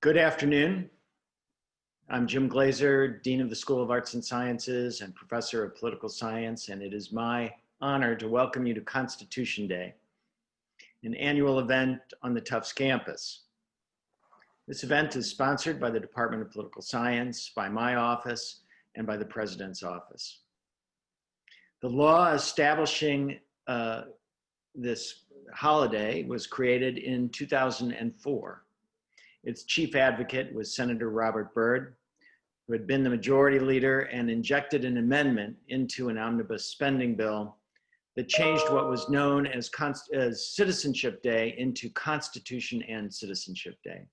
Good afternoon. I'm Jim Glazer, Dean of the School of Arts and Sciences and Professor of Political Science, and it is my honor to welcome you to Constitution Day, an annual event on the Tufts campus. This event is sponsored by the Department of Political Science, by my office, and by the President's office. The law establishing this holiday was created in 2004. Its chief advocate was Senator Robert Byrd, who had been the majority leader and injected an amendment into an omnibus spending bill that changed what was known as Citizenship Day into Constitution and Citizenship Day.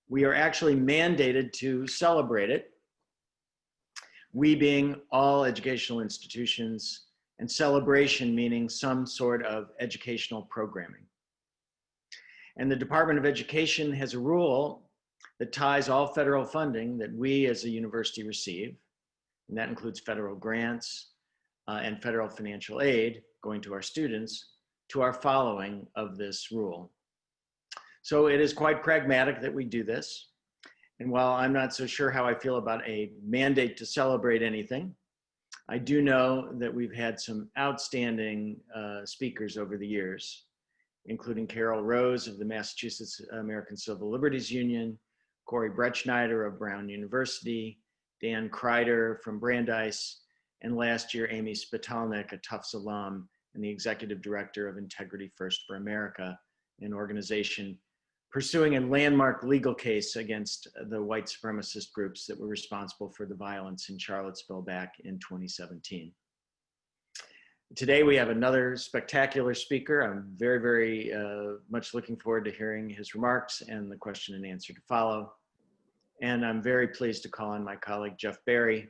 We are actually mandated to celebrate it, we being all educational institutions, and celebration meaning some sort of educational programming. And the Department of Education has a rule that ties all federal funding that we as a university receive, and that includes federal grants and federal financial aid going to our students, to our following of this rule. So it is quite pragmatic that we do this. And while I'm not so sure how I feel about a mandate to celebrate anything, I do know that we've had some outstanding speakers over the years, including Carol Rose of the Massachusetts American Civil Liberties Union, Corey Bretschneider of Brown University, Dan Kreider from Brandeis, and last year, Amy Spitalnik, a Tufts alum and the executive director of Integrity First for America, an organization pursuing a landmark legal case against the white supremacist groups that were responsible for the violence in Charlottesville back in 2017. Today we have another spectacular speaker. I'm very much looking forward to hearing his remarks and the question and answer to follow. And I'm very pleased to call on my colleague, Jeff Berry,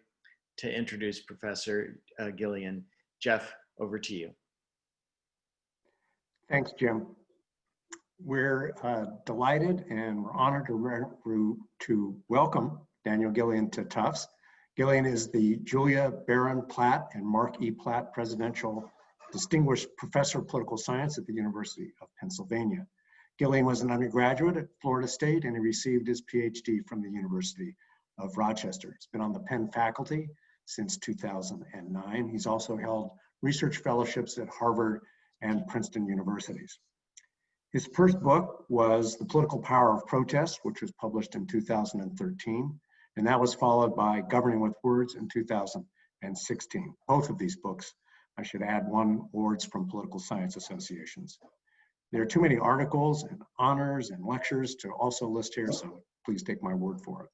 to introduce Professor Gillian. Jeff, over to you. Thanks, Jim. We're delighted and we're honored to welcome Daniel Gillion to Tufts. Gillian is the Julia, Beren, Platt, and Marc E. Platt Presidential Distinguished Professor of Political Science at the University of Pennsylvania. Gillian was an undergraduate at Florida State and he received his PhD from the University of Rochester. He's been on the Penn faculty since 2009. He's also held research fellowships at Harvard and Princeton universities. His first book was The Political Power of Protest, which was published in 2013. And that was followed by Governing with Words in 2016. Both of these books, I should add, won awards from political science associations. There are too many articles and honors and lectures to also list here, so please take my word for it.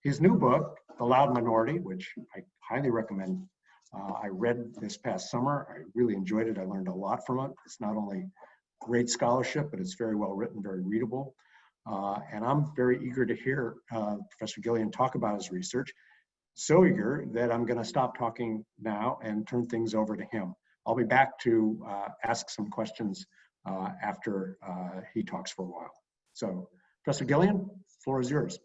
His new book, The Loud Minority, which I highly recommend, I read this past summer. I really enjoyed it. I learned a lot from it. It's not only great scholarship, but it's very well written, very readable. And I'm very eager to hear Professor Gillian talk about his research. So eager that I'm going to stop talking now and turn things over to him. I'll be back to ask some questions after he talks for a while. So, Professor Gillian, the floor is yours.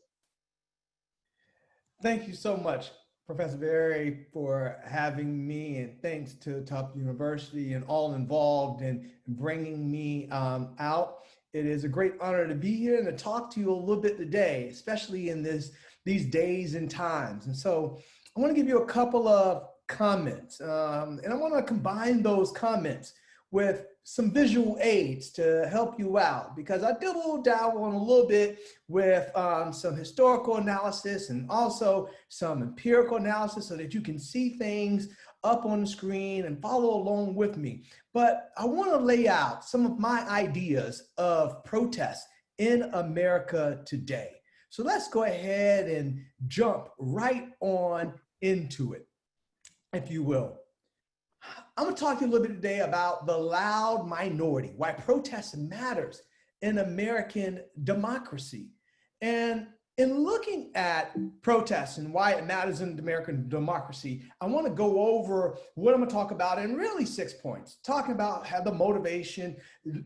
Thank you so much, Professor Berry, for having me, and thanks to Tufts University and all involved in bringing me out. It is a great honor to be here and to talk to you a little bit today, especially in these days and times. And so I want to give you a couple of comments, and I want to combine those comments with some visual aids to help you out, because I did dabble on a little bit with some historical analysis and also some empirical analysis so that you can see things up on the screen and follow along with me. But I want to lay out some of my ideas of protest in America today. So let's go ahead and jump right on into it, if you will. I'm going to talk to you a little bit today about the loud minority, why protest matters in American democracy. And in looking at protests and why it matters in American democracy, I want to go over what I'm going to talk about in really 6 points, talking about how the motivation,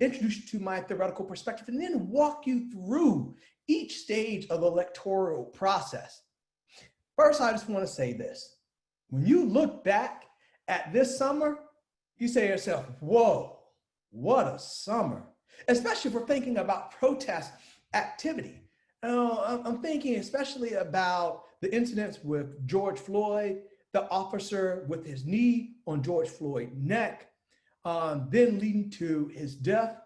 introduce you to my theoretical perspective, and then walk you through each stage of the electoral process. First, I just want to say this. When you look back at this summer, you say to yourself, whoa, what a summer, especially if we're thinking about protest activity. I'm thinking especially about the incidents with George Floyd, the officer with his knee on George Floyd's neck, then leading to his death,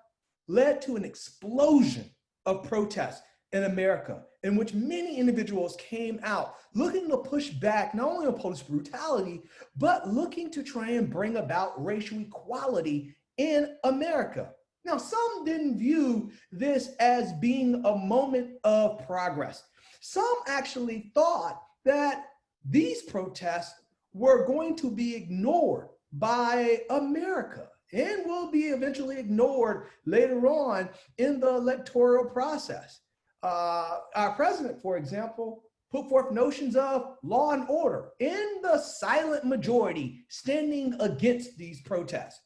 led to an explosion of protests in America, in which many individuals came out looking to push back not only on police brutality, but looking to try and bring about racial equality in America. Now, some didn't view this as being a moment of progress. Some actually thought that these protests were going to be ignored by America and will be eventually ignored later on in the electoral process. Our president, for example, put forth notions of law and order in the silent majority standing against these protests.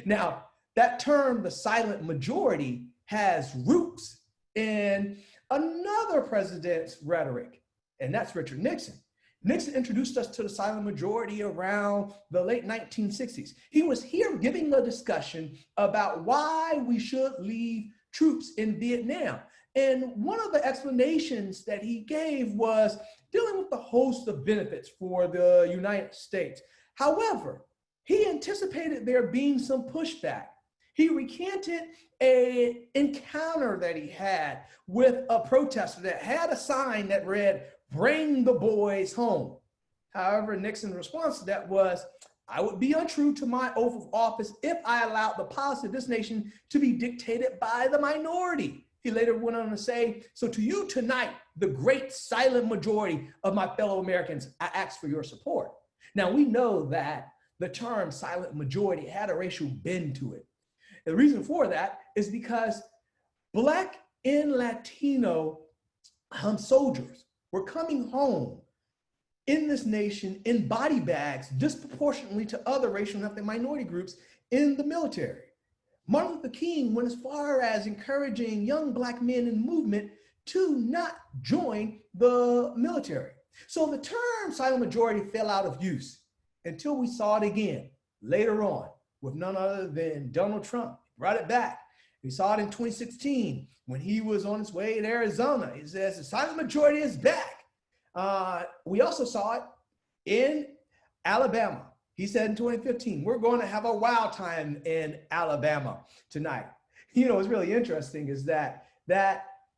Now, that term, the silent majority, has roots in another president's rhetoric, and that's Richard Nixon. Nixon introduced us to the silent majority around the late 1960s. He was here giving a discussion about why we should leave troops in Vietnam. And one of the explanations that he gave was dealing with the host of benefits for the United States. However, he anticipated there being some pushback. He recanted an encounter that he had with a protester that had a sign that read, "Bring the boys home." However, Nixon's response to that was, "I would be untrue to my oath of office if I allowed the policy of this nation to be dictated by the minority." He later went on to say, "So to you tonight, the great silent majority of my fellow Americans, I ask for your support." Now, we know that the term silent majority had a racial bend to it. The reason for that is because Black and Latino soldiers were coming home in this nation in body bags disproportionately to other racial and ethnic minority groups in the military. Martin Luther King went as far as encouraging young Black men in the movement to not join the military. So the term silent majority fell out of use until we saw it again later on with none other than Donald Trump. He brought it back. We saw it in 2016 when he was on his way to Arizona. He says the silent majority is back. We also saw it in Alabama. He said in 2015, "We're going to have a wild time in Alabama tonight." You know, what's really interesting is that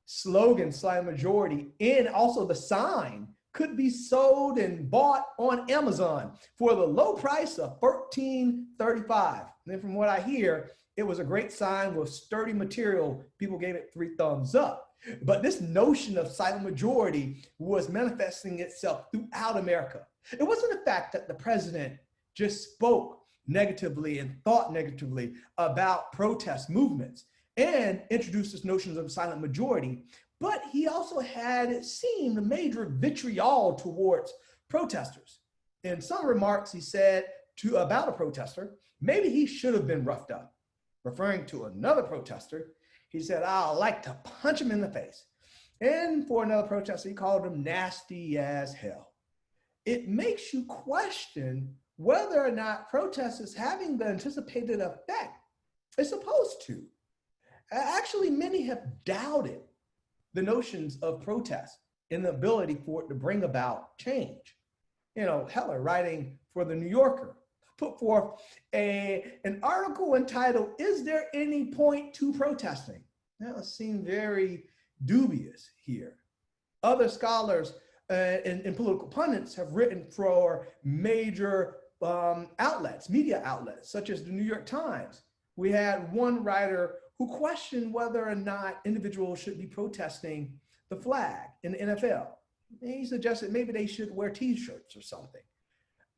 slogan, silent majority, and also the sign could be sold and bought on Amazon for the low price of $13.35. And then from what I hear, it was a great sign with sturdy material. People gave it 3 thumbs up. But this notion of silent majority was manifesting itself throughout America. It wasn't the fact that the president just spoke negatively and thought negatively about protest movements and introduced this notion of silent majority, but he also had, it seemed, a major vitriol towards protesters. In some remarks he said about a protester, maybe he should have been roughed up. Referring to another protester, he said, "I'd like to punch him in the face." And for another protester, he called him nasty as hell. It makes you question whether or not protest is having the anticipated effect it's supposed to. Actually, many have doubted the notions of protest and the ability for it to bring about change. You know, Heller, writing for the New Yorker, put forth an article entitled, "Is there any point to protesting?" That would seem very dubious here. Other scholars and political pundits have written for major outlets, media outlets, such as the New York Times. We had one writer who questioned whether or not individuals should be protesting the flag in the NFL. He suggested maybe they should wear t-shirts or something.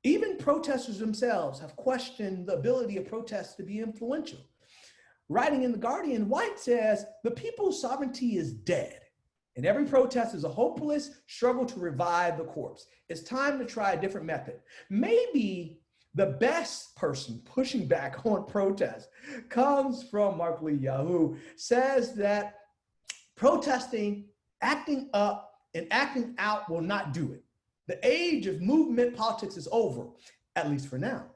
Even protesters themselves have questioned the ability of protests to be influential. Writing in The Guardian, White says, "The people's sovereignty is dead, and every protest is a hopeless struggle to revive the corpse. It's time to try a different method." Maybe the best person pushing back on protest comes from Marc, who says that protesting, acting up, and acting out will not do it. The age of movement politics is over, at least for now.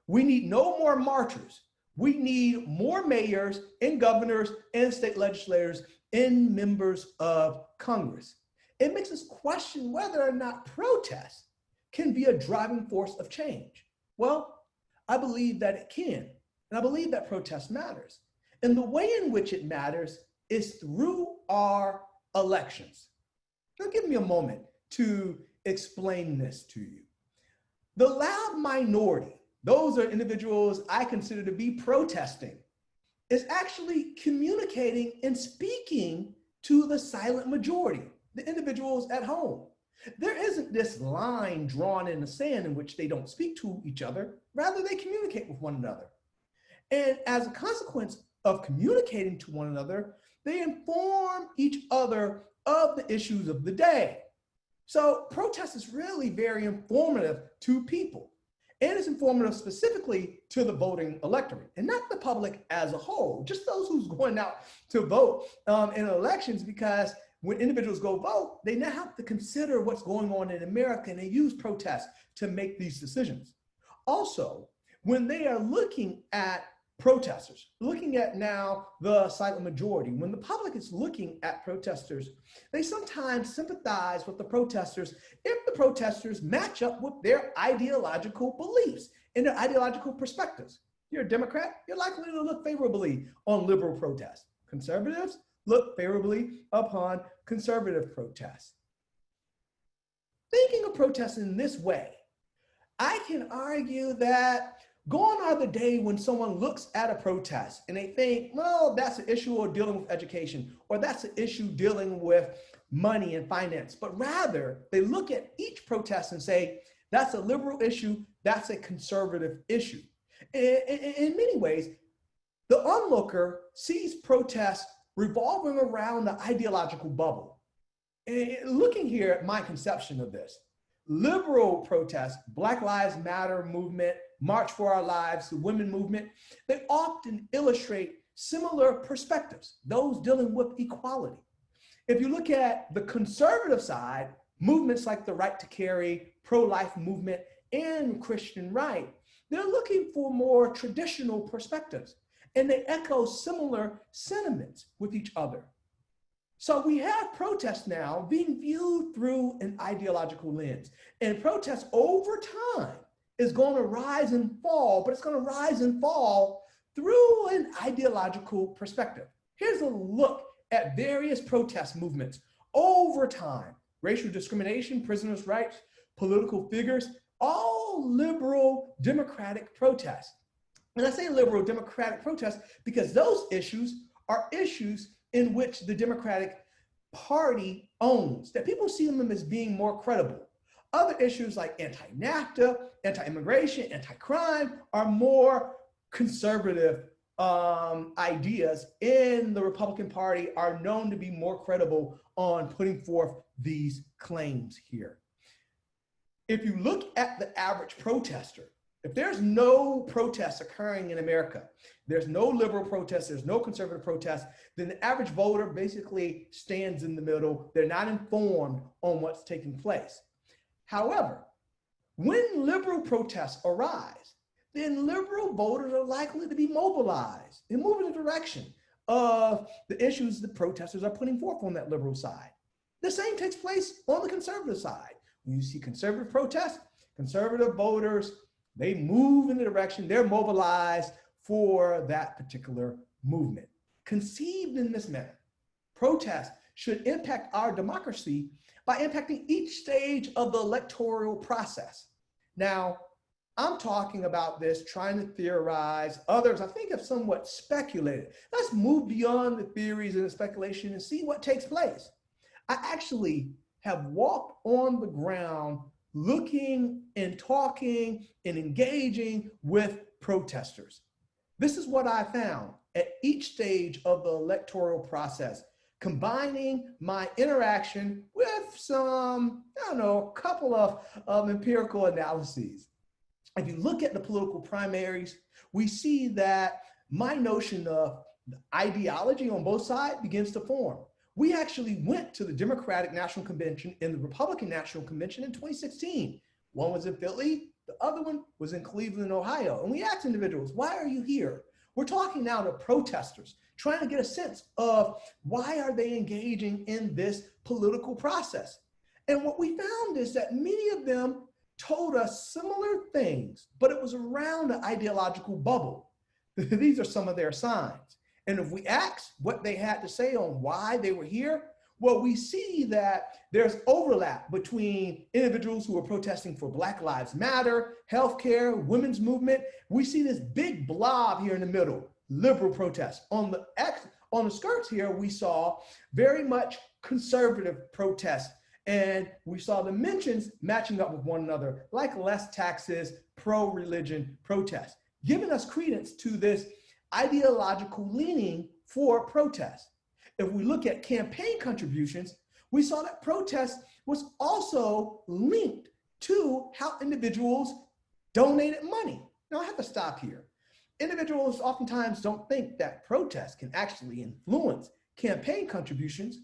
We need no more marchers. We need more mayors and governors and state legislators in members of Congress. It makes us question whether or not protest can be a driving force of change. Well, I believe that it can, and I believe that protest matters. And the way in which it matters is through our elections. Now, give me a moment to explain this to you. The loud minority, those are individuals I consider to be protesting, is actually communicating and speaking to the silent majority, the individuals at home. There isn't this line drawn in the sand in which they don't speak to each other. Rather, they communicate with one another. And as a consequence of communicating to one another, they inform each other of the issues of the day. So protest is really very informative to people. And it's informative specifically to the voting electorate and not the public as a whole, just those who's going out to vote in elections, because when individuals go vote, they now have to consider what's going on in America, and they use protest to make these decisions. Also, when they are looking at protesters, looking at now the silent majority, when the public is looking at protesters, they sometimes sympathize with the protesters if the protesters match up with their ideological beliefs and their ideological perspectives. You're a Democrat, you're likely to look favorably on liberal protest. Conservatives look favorably upon conservative protests. Thinking of protests in this way, I can argue that gone are the day when someone looks at a protest and they think, well, that's an issue of dealing with education, or that's an issue dealing with money and finance. But rather, they look at each protest and say, that's a liberal issue, that's a conservative issue. In many ways, the onlooker sees protests revolving around the ideological bubble. And looking here at my conception of this, liberal protests, Black Lives Matter movement, March for Our Lives, the women movement, they often illustrate similar perspectives, those dealing with equality. If you look at the conservative side, movements like the Right to Carry, pro-life movement, and Christian right, they're looking for more traditional perspectives, and they echo similar sentiments with each other. So we have protests now being viewed through an ideological lens, and protests over time is going to rise and fall, but it's going to rise and fall through an ideological perspective. Here's a look at various protest movements over time: racial discrimination, prisoners' rights, political figures, all liberal democratic protests. And I say liberal democratic protests because those issues are issues in which the Democratic Party owns, that people see them as being more credible. Other issues like anti-NAFTA, anti-immigration, anti-crime are more conservative ideas, and the Republican Party are known to be more credible on putting forth these claims here. If you look at the average protester, if there's no protests occurring in America, there's no liberal protest, there's no conservative protest, then the average voter basically stands in the middle. They're not informed on what's taking place. However, when liberal protests arise, then liberal voters are likely to be mobilized and move in the direction of the issues the protesters are putting forth on that liberal side. The same takes place on the conservative side. When you see conservative protests, conservative voters, they move in the direction, they're mobilized for that particular movement. Conceived in this manner, protests should impact our democracy by impacting each stage of the electoral process. Now, I'm talking about this, trying to theorize. Others, I think, have somewhat speculated. Let's move beyond the theories and the speculation and see what takes place. I actually have walked on the ground looking and talking and engaging with protesters. This is what I found at each stage of the electoral process, combining my interaction with some, a couple of empirical analyses. If you look at the political primaries, we see that my notion of the ideology on both sides begins to form. We actually went to the Democratic National Convention and the Republican National Convention in 2016. One was in Philly, the other one was in Cleveland, Ohio. And we asked individuals, why are you here? We're talking now to protesters, trying to get a sense of why are they engaging in this political process. And what we found is that many of them told us similar things, but it was around the ideological bubble. These are some of their signs. And if we ask what they had to say on why they were here, well, we see that there's overlap between individuals who are protesting for Black Lives Matter, healthcare, women's movement. We see this big blob here in the middle, liberal protests. On the skirts here, we saw very much conservative protests. And we saw the mentions matching up with one another, like less taxes, pro-religion protests, giving us credence to this ideological leaning for protest. If we look at campaign contributions, we saw that protest was also linked to how individuals donated money. Now I have to stop here. Individuals oftentimes don't think that protest can actually influence campaign contributions,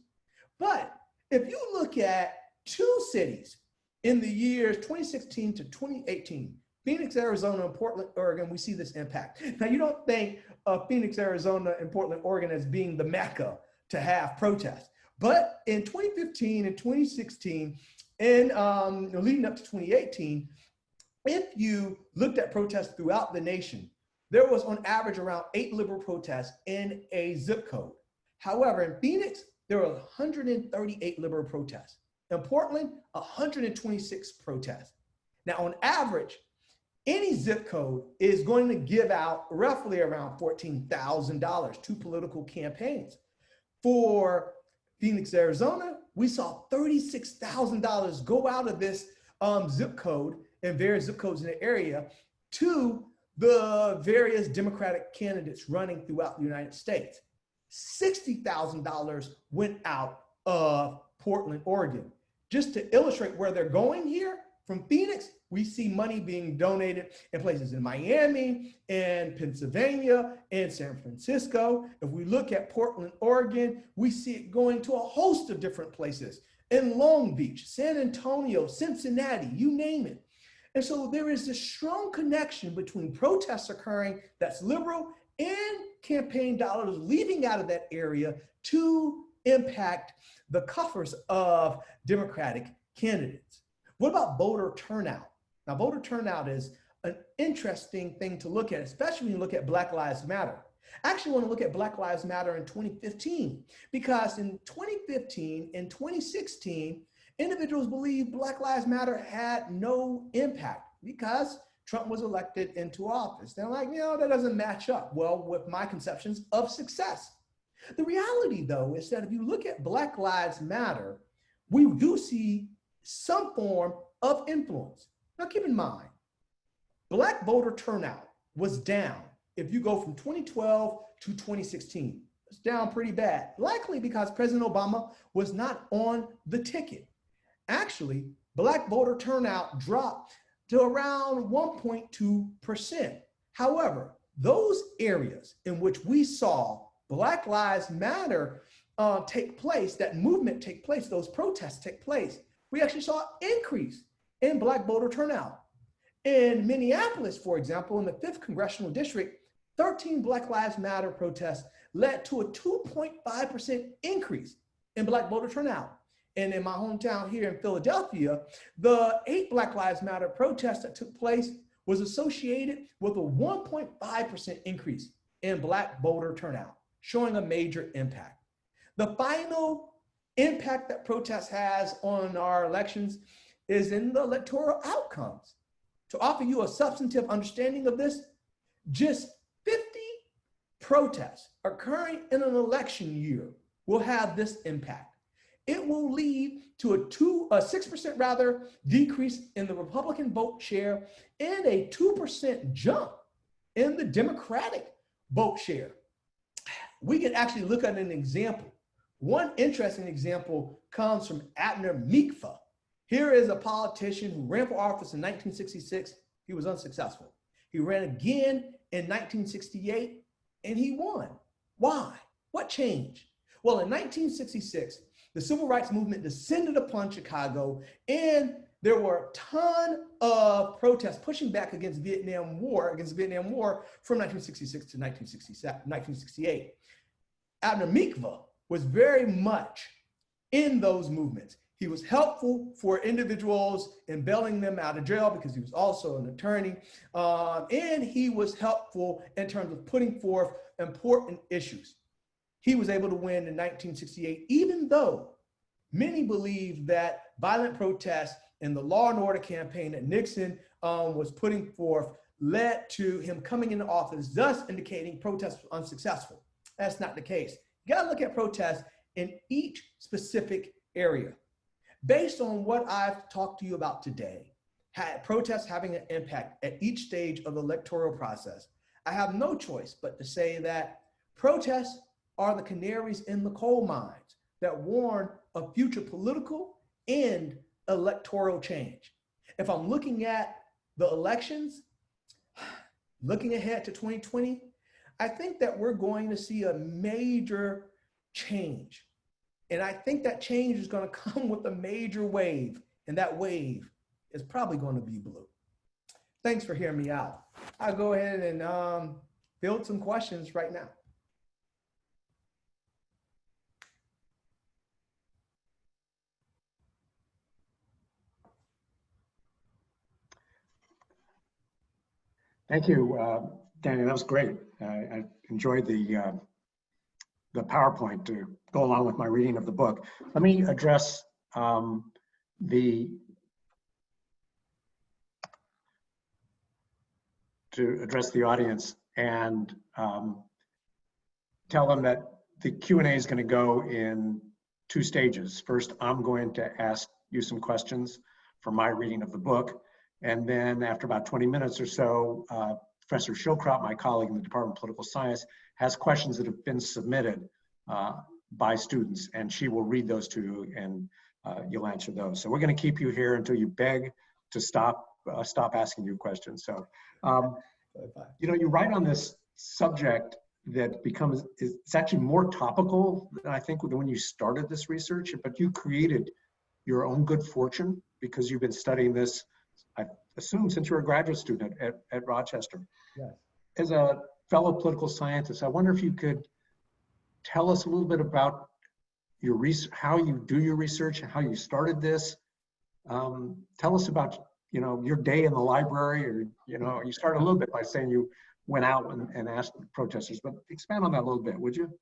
but if you look at two cities in the years 2016 to 2018, Phoenix, Arizona, and Portland, Oregon, we see this impact. Now, you don't think of Phoenix, Arizona, and Portland, Oregon as being the Mecca to have protests. But in 2015 and 2016, and leading up to 2018, if you looked at protests throughout the nation, there was on average around 8 liberal protests in a zip code. However, in Phoenix, there were 138 liberal protests. In Portland, 126 protests. Now, on average, any zip code is going to give out roughly around $14,000 to political campaigns. For Phoenix, Arizona, we saw $36,000 go out of this zip code and various zip codes in the area to the various Democratic candidates running throughout the United States. $60,000 went out of Portland, Oregon. Just to illustrate where they're going here, from Phoenix, we see money being donated in places in Miami, in Pennsylvania, and San Francisco. If we look at Portland, Oregon, we see it going to a host of different places in Long Beach, San Antonio, Cincinnati, you name it. And so there is this strong connection between protests occurring that's liberal and campaign dollars leaving out of that area to impact the coffers of Democratic candidates. What about voter turnout? Now, voter turnout is an interesting thing to look at, especially when you look at Black Lives Matter. I actually want to look at Black Lives Matter in 2015, because in 2015 and 2016, individuals believed Black Lives Matter had no impact because Trump was elected into office. They're like, that doesn't match up well with my conceptions of success. The reality, though, is that if you look at Black Lives Matter, we do see some form of influence. Now, keep in mind, Black voter turnout was down if you go from 2012 to 2016. It's down pretty bad, likely because President Obama was not on the ticket. Actually, Black voter turnout dropped to around 1.2%. However, those areas in which we saw Black Lives Matter take place, that movement take place, those protests take place, we actually saw an increase in Black voter turnout. In Minneapolis, for example, in the 5th Congressional District, 13 Black Lives Matter protests led to a 2.5% increase in Black voter turnout. And in my hometown here in Philadelphia, the 8 Black Lives Matter protests that took place was associated with a 1.5% increase in Black voter turnout, showing a major impact. The final impact that protest has on our elections is in the electoral outcomes. To offer you a substantive understanding of this, just 50 protests occurring in an election year will have this impact. It will lead to a 6% decrease in the Republican vote share and a 2% jump in the Democratic vote share. We can actually look at an example. One interesting example comes from Abner Mikva. Here is a politician who ran for office in 1966. He was unsuccessful. He ran again in 1968 and he won. Why? What changed? Well, in 1966, the civil rights movement descended upon Chicago and there were a ton of protests pushing back against Vietnam War from 1966 to 1968. Abner Mikva was very much in those movements. He was helpful for individuals in bailing them out of jail because he was also an attorney. And he was helpful in terms of putting forth important issues. He was able to win in 1968, even though many believe that violent protests and the law and order campaign that Nixon was putting forth led to him coming into office, thus indicating protests were unsuccessful. That's not the case. You gotta look at protests in each specific area. Based on what I've talked to you about today, protests having an impact at each stage of the electoral process, I have no choice but to say that protests are the canaries in the coal mines that warn of future political and electoral change. If I'm looking at the elections, looking ahead to 2020, I think that we're going to see a major change. And I think that change is going to come with a major wave, and that wave is probably going to be blue. Thanks for hearing me out. I'll go ahead and field some questions right now. Thank you, Daniel. That was great. I enjoyed the PowerPoint to go along with my reading of the book. Let me address the audience and tell them that the Q&A is going to go in two stages. First, I'm going to ask you some questions for my reading of the book. And then after about 20 minutes or so, Professor Shilkrop, my colleague in the Department of Political Science, has questions that have been submitted by students, and she will read those to you, and you'll answer those. So we're going to keep you here until you beg to stop asking you questions. So, you know, you write on this subject that it's actually more topical than I think when you started this research, but you created your own good fortune because you've been studying this, I assume, since you were a graduate student at Rochester. Yes. As a fellow political scientist, I wonder if you could tell us a little bit about your research, how you do your research, and how you started this. Tell us about, you know, your day in the library, or, you know, you started a little bit by saying you went out and asked the protesters, but expand on that a little bit, would you?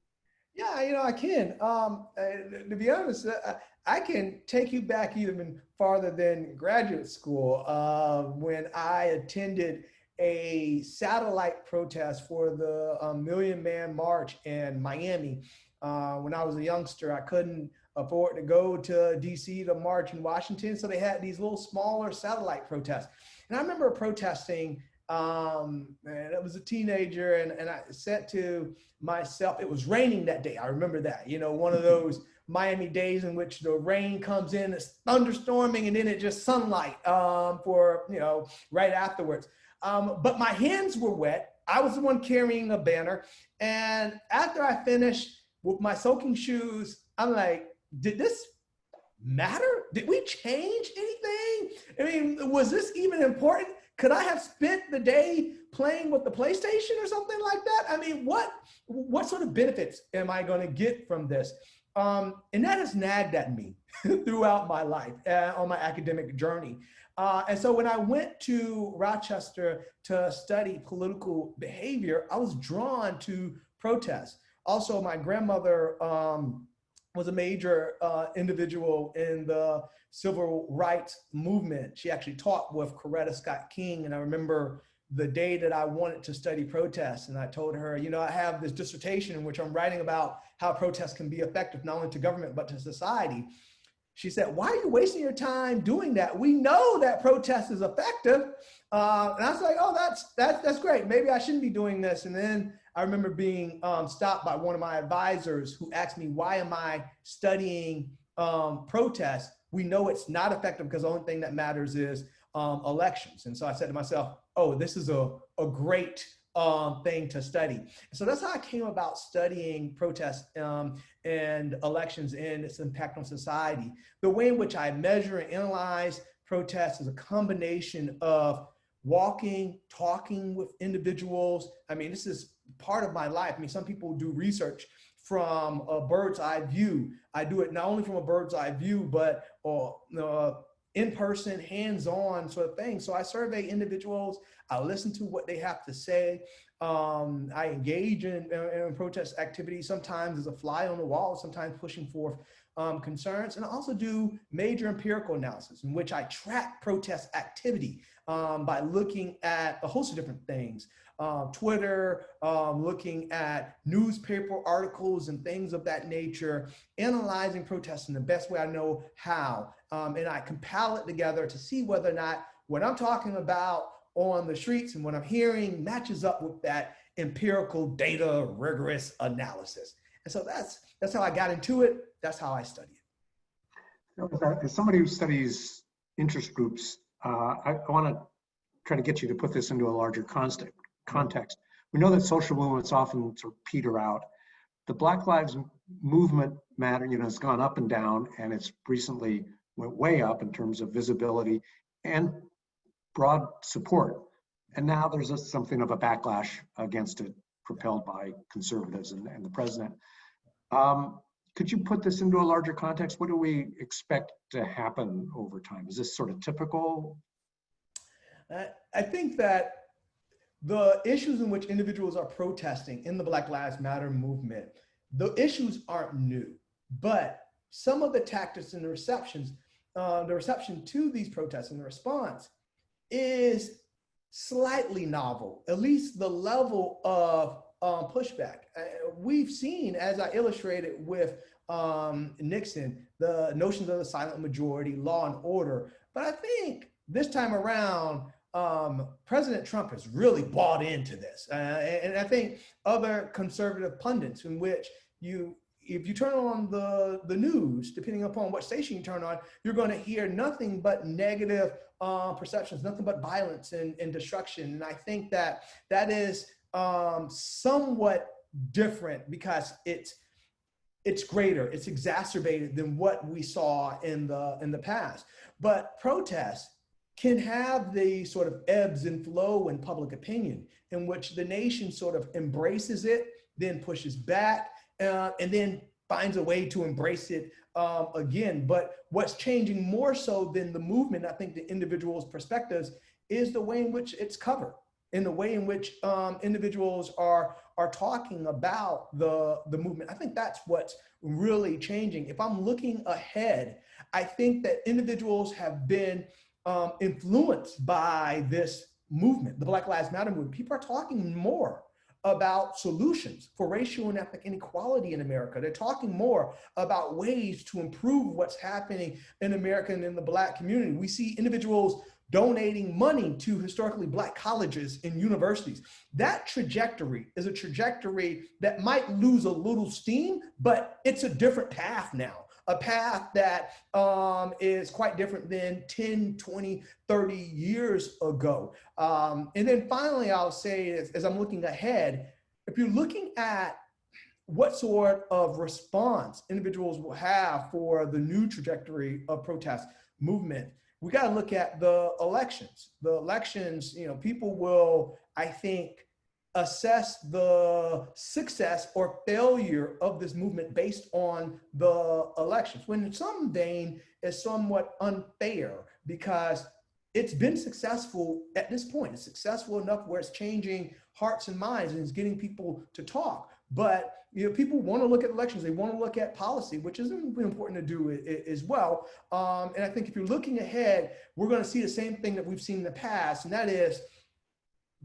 Yeah, you know, I can. To be honest, I can take you back even farther than graduate school when I attended a satellite protest for the Million Man March in Miami. When I was a youngster, I couldn't afford to go to DC to march in Washington, so they had these little smaller satellite protests. And I remember protesting, and I was a teenager, and I said to myself, it was raining that day. I remember that, you know, one of those Miami days in which the rain comes in, it's thunderstorming, and then it just sunlight for, you know, right afterwards. But my hands were wet. I was the one carrying a banner. And after I finished with my soaking shoes, I'm like, did this matter? Did we change anything? I mean, was this even important? Could I have spent the day playing with the PlayStation or something like that? I mean, what sort of benefits am I going to get from this? And that has nagged at me throughout my life on my academic journey. And so when I went to Rochester to study political behavior, I was drawn to protests. Also, my grandmother was a major individual in the civil rights movement. She actually taught with Coretta Scott King. And I remember the day that I wanted to study protests, and I told her, you know, I have this dissertation in which I'm writing about how protests can be effective, not only to government, but to society. She said, why are you wasting your time doing that? We know that protest is effective. And I was like, oh, that's great. Maybe I shouldn't be doing this. And then I remember being stopped by one of my advisors who asked me, why am I studying protests? We know it's not effective because the only thing that matters is elections. And so I said to myself, oh, this is a great thing to study. So that's how I came about studying protests and elections and its impact on society. The way in which I measure and analyze protests is a combination of walking, talking with individuals. I mean, this is part of my life. I mean, some people do research from a bird's eye view. I do it not only from a bird's eye view, but in-person, hands-on sort of thing. So I survey individuals, I listen to what they have to say. I engage in protest activities, sometimes as a fly on the wall, sometimes pushing forth concerns. And I also do major empirical analysis in which I track protest activity by looking at a host of different things. Twitter, looking at newspaper articles and things of that nature, analyzing protests in the best way I know how. And I compile it together to see whether or not what I'm talking about on the streets and what I'm hearing matches up with that empirical data rigorous analysis. And so that's how I got into it. That's how I study it. As somebody who studies interest groups, I want to try to get you to put this into a larger context. We know that social movements often sort of peter out. The Black Lives Movement matter, has gone up and down, and it's recently went way up in terms of visibility and broad support. And now there's something of a backlash against it, propelled by conservatives and the president. Could you put this into a larger context? What do we expect to happen over time? Is this sort of typical? I think that the issues in which individuals are protesting in the Black Lives Matter movement, the issues aren't new, but some of the tactics and the reception to these protests and the response is slightly novel, at least the level of pushback. We've seen, as I illustrated with Nixon, the notions of the silent majority, law and order. But I think this time around, President Trump has really bought into this. And I think other conservative pundits, in which if you turn on the news, depending upon what station you turn on, you're going to hear nothing but negative perceptions, nothing but violence and destruction. And I think that is somewhat different because it's greater, it's exacerbated than what we saw in the past. But protests can have the sort of ebbs and flow in public opinion, in which the nation sort of embraces it, then pushes back, and then finds a way to embrace it again. But what's changing more so than the movement, I think the individual's perspectives, is the way in which it's covered, in the way in which individuals are talking about the movement. I think that's what's really changing. If I'm looking ahead, I think that individuals have been influenced by this movement, the Black Lives Matter movement. People are talking more about solutions for racial and ethnic inequality in America. They're talking more about ways to improve what's happening in America and in the Black community. We see individuals donating money to historically Black colleges and universities. That trajectory is a trajectory that might lose a little steam, but it's a different path now. A path that is quite different than 10, 20, 30 years ago. And then finally, I'll say, as I'm looking ahead, if you're looking at what sort of response individuals will have for the new trajectory of protest movement, we got to look at the elections. The elections, people will, I think, assess the success or failure of this movement based on the elections, when in some vein is somewhat unfair because it's been successful at this point. It's successful enough where it's changing hearts and minds and it's getting people to talk. But people want to look at elections. They want to look at policy, which is important to do as well. And I think if you're looking ahead, we're going to see the same thing that we've seen in the past, and that is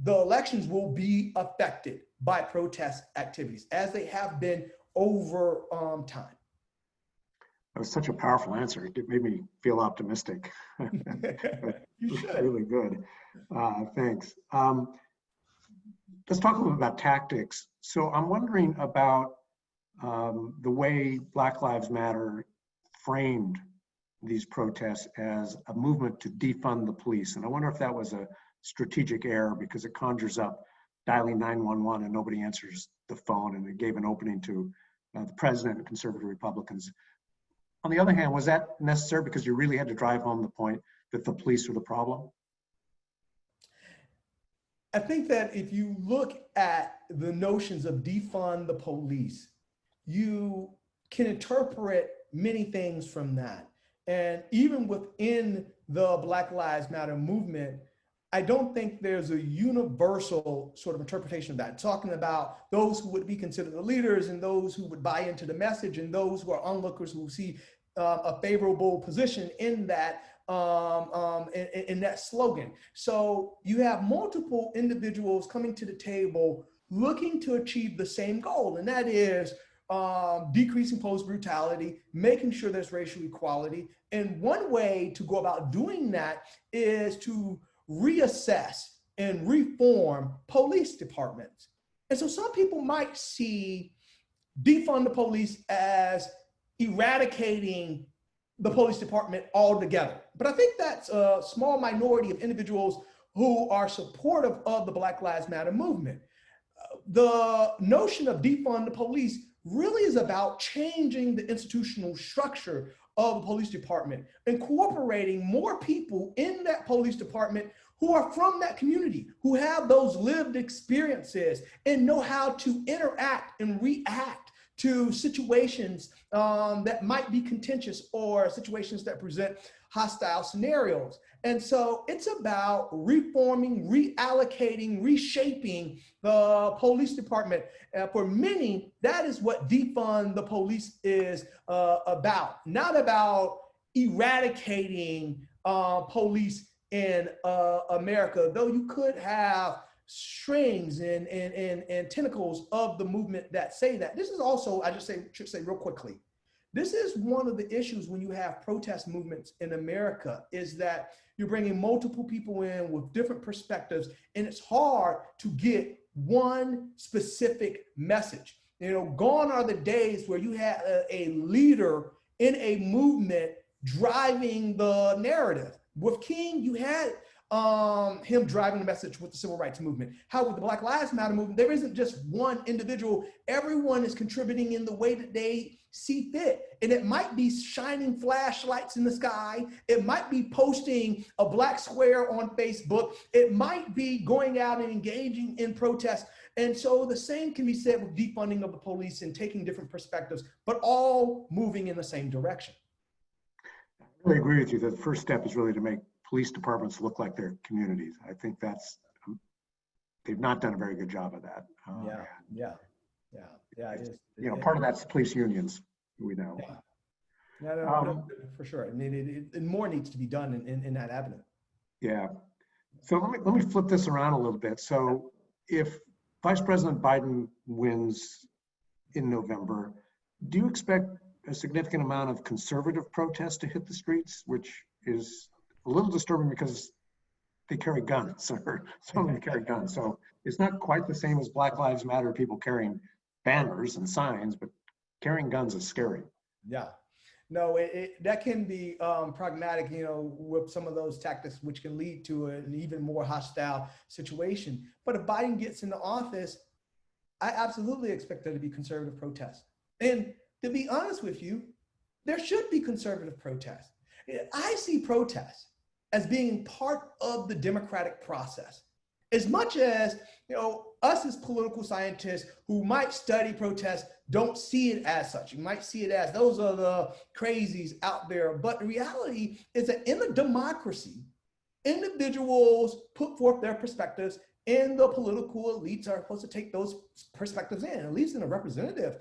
the elections will be affected by protest activities as they have been over time. That was such a powerful answer. It made me feel optimistic. You should. Really good. Thanks. Let's talk a little bit about tactics. So I'm wondering about the way Black Lives Matter framed these protests as a movement to defund the police. And I wonder if that was a strategic error because it conjures up dialing 911 and nobody answers the phone, and it gave an opening to the president and conservative Republicans. On the other hand, was that necessary because you really had to drive home the point that the police were the problem? I think that if you look at the notions of defund the police, you can interpret many things from that. And even within the Black Lives Matter movement, I don't think there's a universal sort of interpretation of that, talking about those who would be considered the leaders and those who would buy into the message and those who are onlookers who see a favorable position in that in that slogan. So you have multiple individuals coming to the table looking to achieve the same goal, and that is decreasing police brutality, making sure there's racial equality. And one way to go about doing that is to reassess and reform police departments. And so some people might see defund the police as eradicating the police department altogether. But I think that's a small minority of individuals who are supportive of the Black Lives Matter movement. The notion of defund the police really is about changing the institutional structure of the police department, incorporating more people in that police department who are from that community, who have those lived experiences and know how to interact and react to situations that might be contentious or situations that present hostile scenarios. And so it's about reforming, reallocating, reshaping the police department. For many, that is what defund the police is about, not about eradicating police in America, though you could have strings and tentacles of the movement that say that. This is also, should say real quickly, this is one of the issues when you have protest movements in America, is that you're bringing multiple people in with different perspectives, and it's hard to get one specific message. You know, gone are the days where you had a leader in a movement driving the narrative. With King, you had him driving the message with the civil rights movement. How with the Black Lives Matter movement, there isn't just one individual. Everyone is contributing in the way that they see fit. And it might be shining flashlights in the sky. It might be posting a black square on Facebook. It might be going out and engaging in protests. And so the same can be said with defunding of the police and taking different perspectives, but all moving in the same direction. I really agree with you that the first step is really to make police departments look like their communities. I think that's, they've not done a very good job of that. Part of that's the police unions, we know. No, for sure. And more needs to be done in that avenue. Yeah. So let me flip this around a little bit. So if Vice President Biden wins in November, do you expect a significant amount of conservative protests to hit the streets, which is a little disturbing because they carry guns, or some of them carry guns. So it's not quite the same as Black Lives Matter, people carrying banners and signs, but carrying guns is scary. Yeah. No, that can be pragmatic, with some of those tactics, which can lead to an even more hostile situation. But if Biden gets into office, I absolutely expect there to be conservative protests. And to be honest with you, there should be conservative protests. I see protests as being part of the democratic process. As much as, us as political scientists who might study protests don't see it as such. You might see it as those are the crazies out there. But the reality is that in a democracy, individuals put forth their perspectives and the political elites are supposed to take those perspectives in, at least in a representative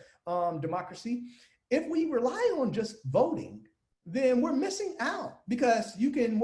democracy. If we rely on just voting, then we're missing out, because you can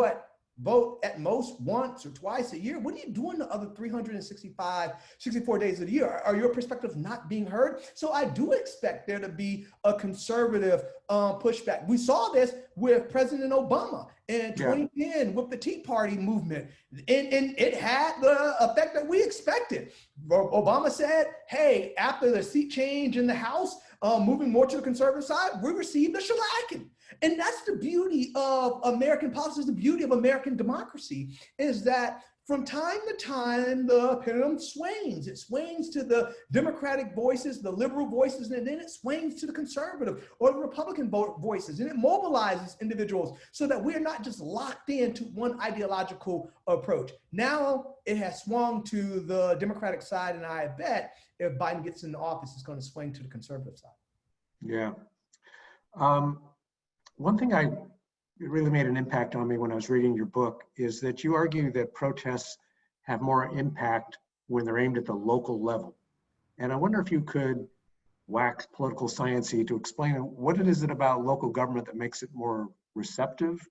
vote at most once or twice a year. What are you doing the other 64 days of the year? Are your perspectives not being heard? So I do expect there to be a conservative pushback. We saw this with President Obama in 2010 with the Tea Party movement, and it had the effect that we expected. Obama said, hey, after the seat change in the House, moving more to the conservative side, we received a shellacking. And that's the beauty of American politics, the beauty of American democracy, is that from time to time, the pendulum swings. It swings to the Democratic voices, the liberal voices, and then it swings to the conservative or the Republican voices. And it mobilizes individuals so that we're not just locked into one ideological approach. Now it has swung to the Democratic side, and I bet if Biden gets into office, it's going to swing to the conservative side. Yeah. Um, One thing it really made an impact on me when I was reading your book is that you argue that protests have more impact when they're aimed at the local level. And I wonder if you could wax political science-y to explain what it is about local government that makes it more receptive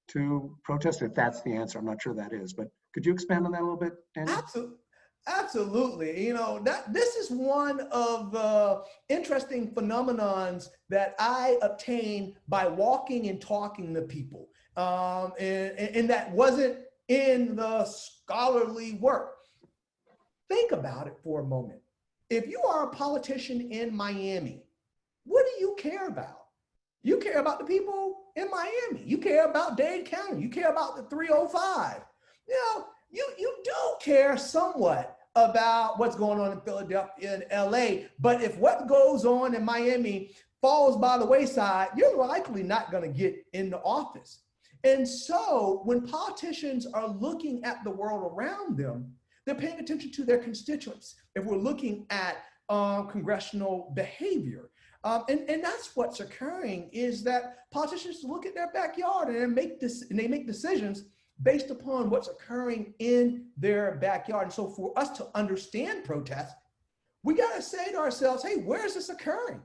to protest, if that's the answer. I'm not sure that is, but could you expand on that a little bit, Daniel? Absolutely. Absolutely. You know, this is one of the interesting phenomenons that I obtained by walking and talking to people. And that wasn't in the scholarly work. Think about it for a moment. If you are a politician in Miami, what do you care about? You care about the people in Miami. You care about Dade County. You care about the 305. You know, you do care somewhat about what's going on in Philadelphia and LA, but if what goes on in Miami falls by the wayside, you're likely not going to get into office. And so when politicians are looking at the world around them, they're paying attention to their constituents. If we're looking at congressional behavior, and that's what's occurring, is that politicians look at their backyard and they make decisions based upon what's occurring in their backyard. And so for us to understand protests, we got to say to ourselves, hey, where is this occurring?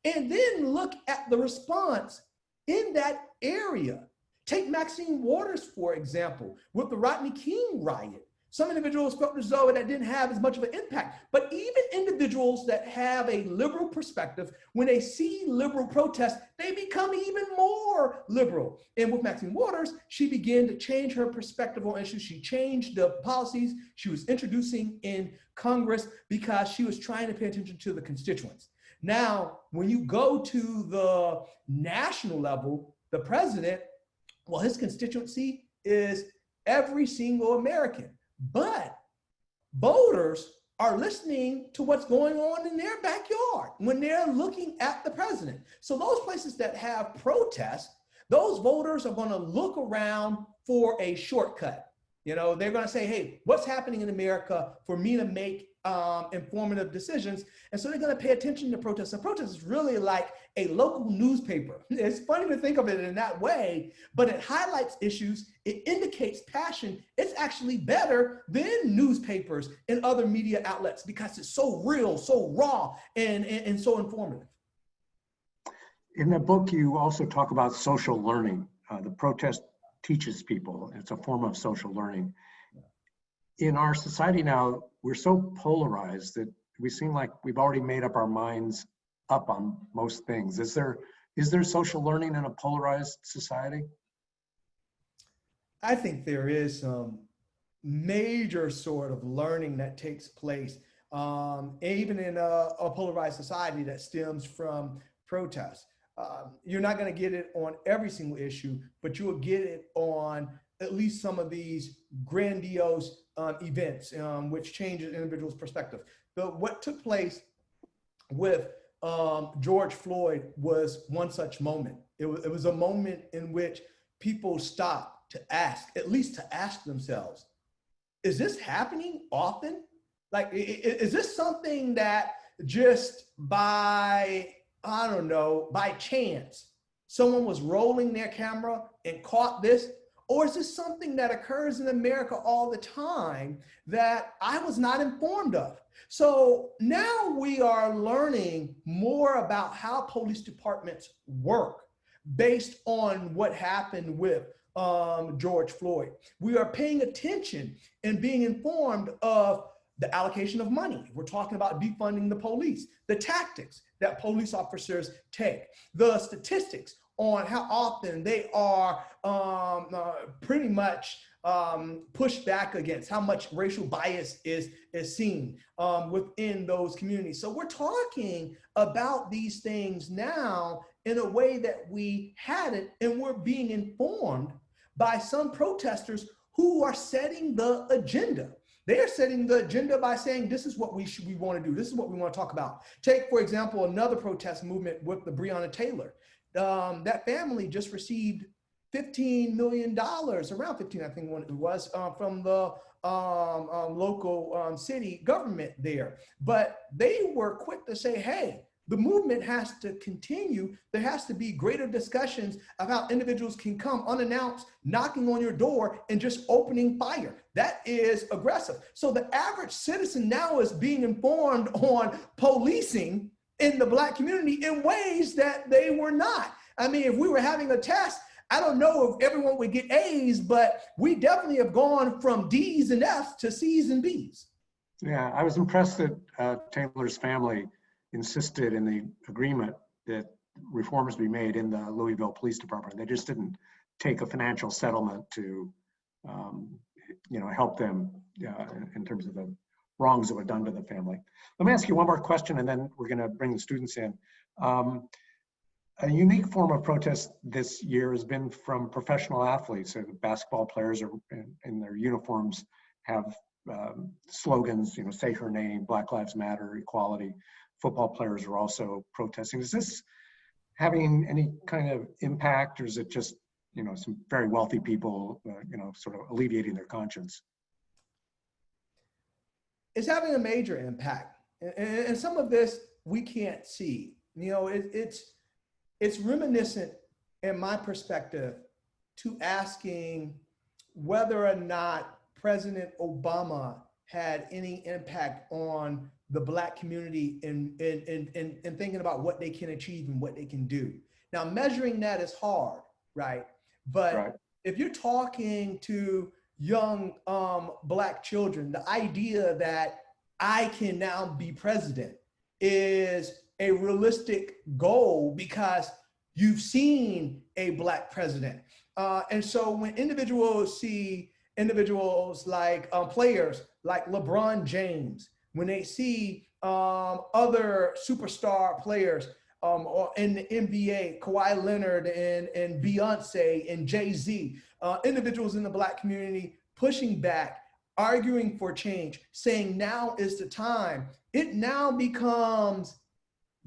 And then look at the response in that area. Take Maxine Waters, for example, with the Rodney King riot. Some individuals felt as though that didn't have as much of an impact, but even individuals that have a liberal perspective, when they see liberal protests, they become even more liberal. And with Maxine Waters, she began to change her perspective on issues. She changed the policies she was introducing in Congress because she was trying to pay attention to the constituents. Now, when you go to the national level, the president, well, his constituency is every single American. But voters are listening to what's going on in their backyard when they're looking at the president. So those places that have protests, those voters are going to look around for a shortcut. You know, they're going to say, hey, what's happening in America for me to make informative decisions? And so they're going to pay attention to protests. And protests is really like a local newspaper. It's funny to think of it in that way, but it highlights issues. It indicates passion. It's actually better than newspapers and other media outlets because it's so real, so raw, and so informative. In the book, you also talk about social learning. The protest teaches people. It's a form of social learning. In our society now, we're so polarized that we seem like we've already made up our minds up on most things. Is there social learning in a polarized society? I think there is some major sort of learning that takes place, even in a polarized society that stems from protests. You're not going to get it on every single issue, but you will get it on at least some of these grandiose events, which changes individuals' perspective. What took place with George Floyd was one such moment. It was a moment in which people stopped to ask, at least to ask themselves, is this happening often? Like, is this something that just by, I don't know, by chance, someone was rolling their camera and caught this? Or is this something that occurs in America all the time that I was not informed of? So now we are learning more about how police departments work based on what happened with George Floyd. We are paying attention and being informed of the allocation of money. We're talking about defunding the police, the tactics that police officers take, the statistics on how often they are pretty much pushed back against, how much racial bias is seen within those communities. So we're talking about these things now in a way that we hadn't, and we're being informed by some protesters who are setting the agenda. They are setting the agenda by saying, this is what we want to do. This is what we want to talk about. Take, for example, another protest movement with the Breonna Taylor. That family just received $15 million, around 15, I think it was, from the local city government there. But they were quick to say, hey, the movement has to continue. There has to be greater discussions of how individuals can come unannounced, knocking on your door and just opening fire. That is aggressive. So the average citizen now is being informed on policing in the Black community in ways that they were not. I mean, if we were having a test, I don't know if everyone would get A's, but we definitely have gone from D's and F's to C's and B's. Yeah, I was impressed that Taylor's family insisted in the agreement that reforms be made in the Louisville Police Department. They just didn't take a financial settlement to, help them in terms of the wrongs that were done to the family. Let me ask you one more question, and then we're going to bring the students in. A unique form of protest this year has been from professional athletes. So the basketball players are in their uniforms have slogans, say her name, Black Lives Matter, equality. Football players are also protesting. Is this having any kind of impact, or is it just, some very wealthy people, sort of alleviating their conscience? It's having a major impact. And some of this we can't see. It's reminiscent, in my perspective, to asking whether or not President Obama had any impact on the Black community in thinking about what they can achieve and what they can do. Now, measuring that is hard, right? But Right. if you're talking to young Black children, the idea that I can now be president is a realistic goal because you've seen a Black president. And so when individuals see individuals like players like LeBron James, when they see other superstar players or in the NBA, Kawhi Leonard and Beyonce and Jay-Z, individuals in the Black community pushing back, arguing for change, saying now is the time, it now becomes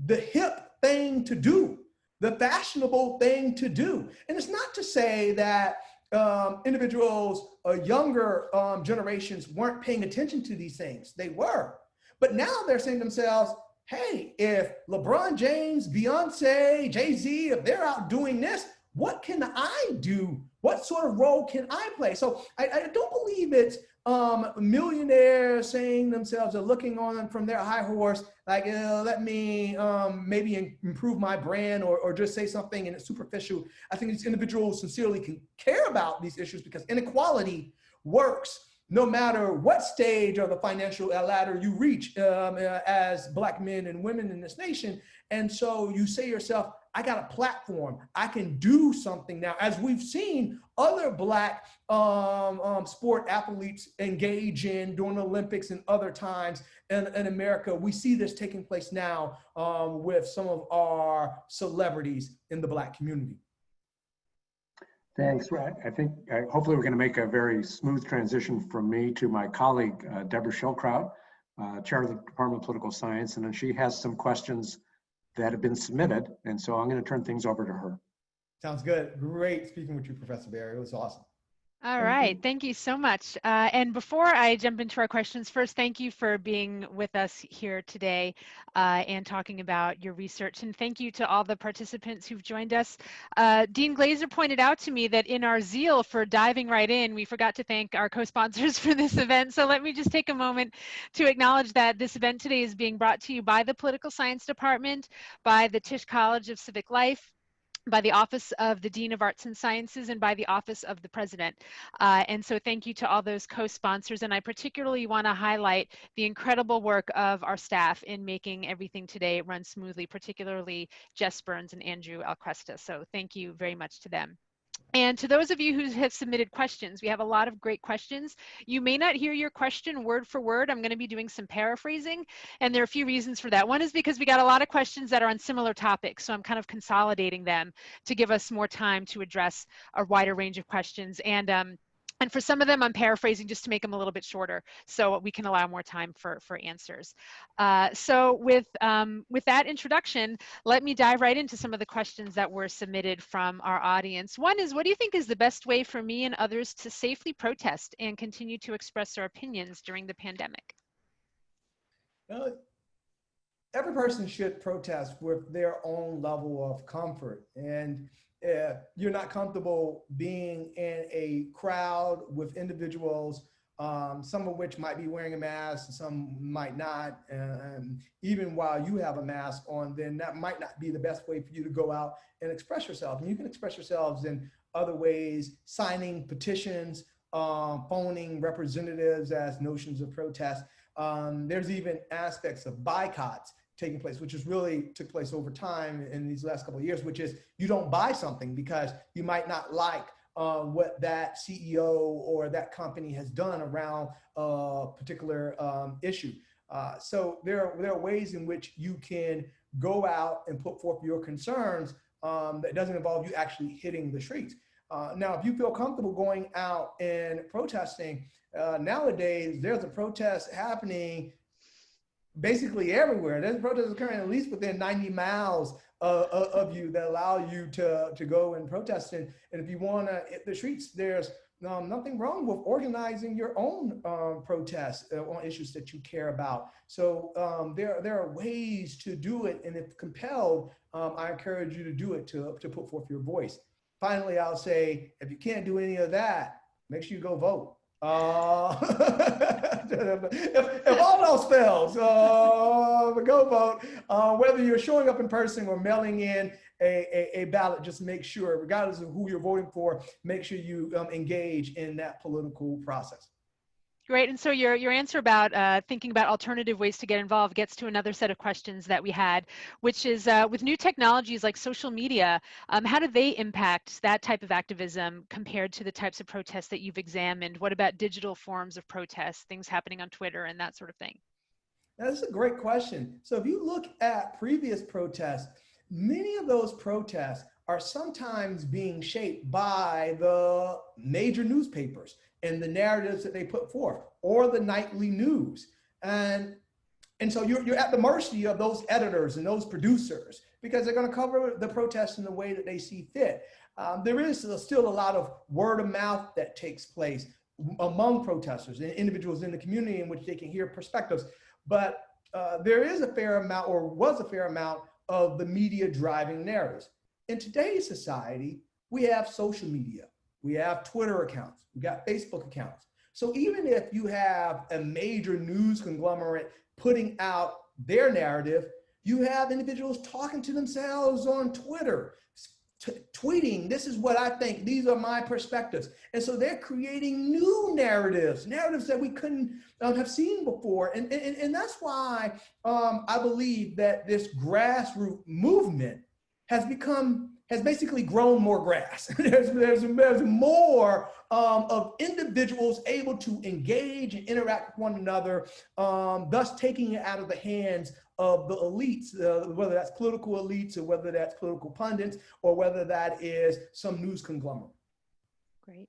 the hip thing to do, the fashionable thing to do. And it's not to say that individuals, younger generations weren't paying attention to these things. They were. But now they're saying to themselves, hey, if LeBron James, Beyonce, Jay-Z, if they're out doing this, what can I do? What sort of role can I play? So I don't believe it's millionaires saying themselves are looking on from their high horse, like, let me maybe improve my brand or just say something and it's superficial. I think these individuals sincerely can care about these issues because inequality works no matter what stage of the financial ladder you reach as Black men and women in this nation. And so you say to yourself, I got a platform, I can do something now. As we've seen other Black sport athletes engage in during the Olympics and other times in America, we see this taking place now with some of our celebrities in the Black community. Thanks. I think hopefully we're going to make a very smooth transition from me to my colleague, Deborah Schildkraut, chair of the Department of Political Science, and then she has some questions that have been submitted. And so I'm going to turn things over to her. Sounds good. Great speaking with you, Professor Barry. It was awesome. All right, thank you so much. And before I jump into our questions, first, thank you for being with us here today and talking about your research. And thank you to all the participants who've joined us. Dean Glazer pointed out to me that in our zeal for diving right in, we forgot to thank our co-sponsors for this event. So let me just take a moment to acknowledge that this event today is being brought to you by the Political Science Department, by the Tisch College of Civic Life, by the Office of the Dean of Arts and Sciences, and by the Office of the President. And so thank you to all those co-sponsors. And I particularly want to highlight the incredible work of our staff in making everything today run smoothly, particularly Jess Burns and Andrew Alcresta. So thank you very much to them. And to those of you who have submitted questions, we have a lot of great questions. You may not hear your question word for word. I'm going to be doing some paraphrasing, and there are a few reasons for that. One is because we got a lot of questions that are on similar topics, so I'm kind of consolidating them to give us more time to address a wider range of questions. And for some of them, I'm paraphrasing just to make them a little bit shorter so we can allow more time for answers. So with that introduction, let me dive right into some of the questions that were submitted from our audience. One is, what do you think is the best way for me and others to safely protest and continue to express our opinions during the pandemic? every person should protest with their own level of comfort. And if you're not comfortable being in a crowd with individuals, some of which might be wearing a mask, some might not, and even while you have a mask on, then that might not be the best way for you to go out and express yourself. And you can express yourselves in other ways, signing petitions, phoning representatives as notions of protest. There's even aspects of boycotts taking place, which is really took place over time in these last couple of years, which is you don't buy something because you might not like what that CEO or that company has done around a particular issue. So there are ways in which you can go out and put forth your concerns that doesn't involve you actually hitting the streets. Now, if you feel comfortable going out and protesting, nowadays there's a protest happening basically everywhere. There's protests occurring at least within 90 miles of you that allow you to go and protest. And if you want to hit the streets, there's nothing wrong with organizing your own protests on issues that you care about. So there are ways to do it. And if compelled, I encourage you to do it, to put forth your voice. Finally, I'll say, if you can't do any of that, make sure you go vote. If all else fails, go vote. Whether you're showing up in person or mailing in a ballot, just make sure, regardless of who you're voting for, make sure you engage in that political process. Great. And so your answer about thinking about alternative ways to get involved gets to another set of questions that we had, which is with new technologies like social media, how do they impact that type of activism compared to the types of protests that you've examined? What about digital forms of protests, things happening on Twitter and that sort of thing? That's a great question. So if you look at previous protests, many of those protests are sometimes being shaped by the major newspapers and the narratives that they put forth, or the nightly news. And so you're at the mercy of those editors and those producers, because they're gonna cover the protests in the way that they see fit. There is still a lot of word of mouth that takes place among protesters and individuals in the community in which they can hear perspectives. But there is a fair amount, or was a fair amount, of the media driving narratives. In today's society, we have social media, we have Twitter accounts, we got Facebook accounts. So even if you have a major news conglomerate putting out their narrative, you have individuals talking to themselves on Twitter, tweeting, this is what I think, these are my perspectives. And so they're creating new narratives that we couldn't have seen before. And that's why I believe that this grassroots movement has basically grown more grass. there's more of individuals able to engage and interact with one another, thus taking it out of the hands of the elites, whether that's political elites or whether that's political pundits or whether that is some news conglomerate. Great.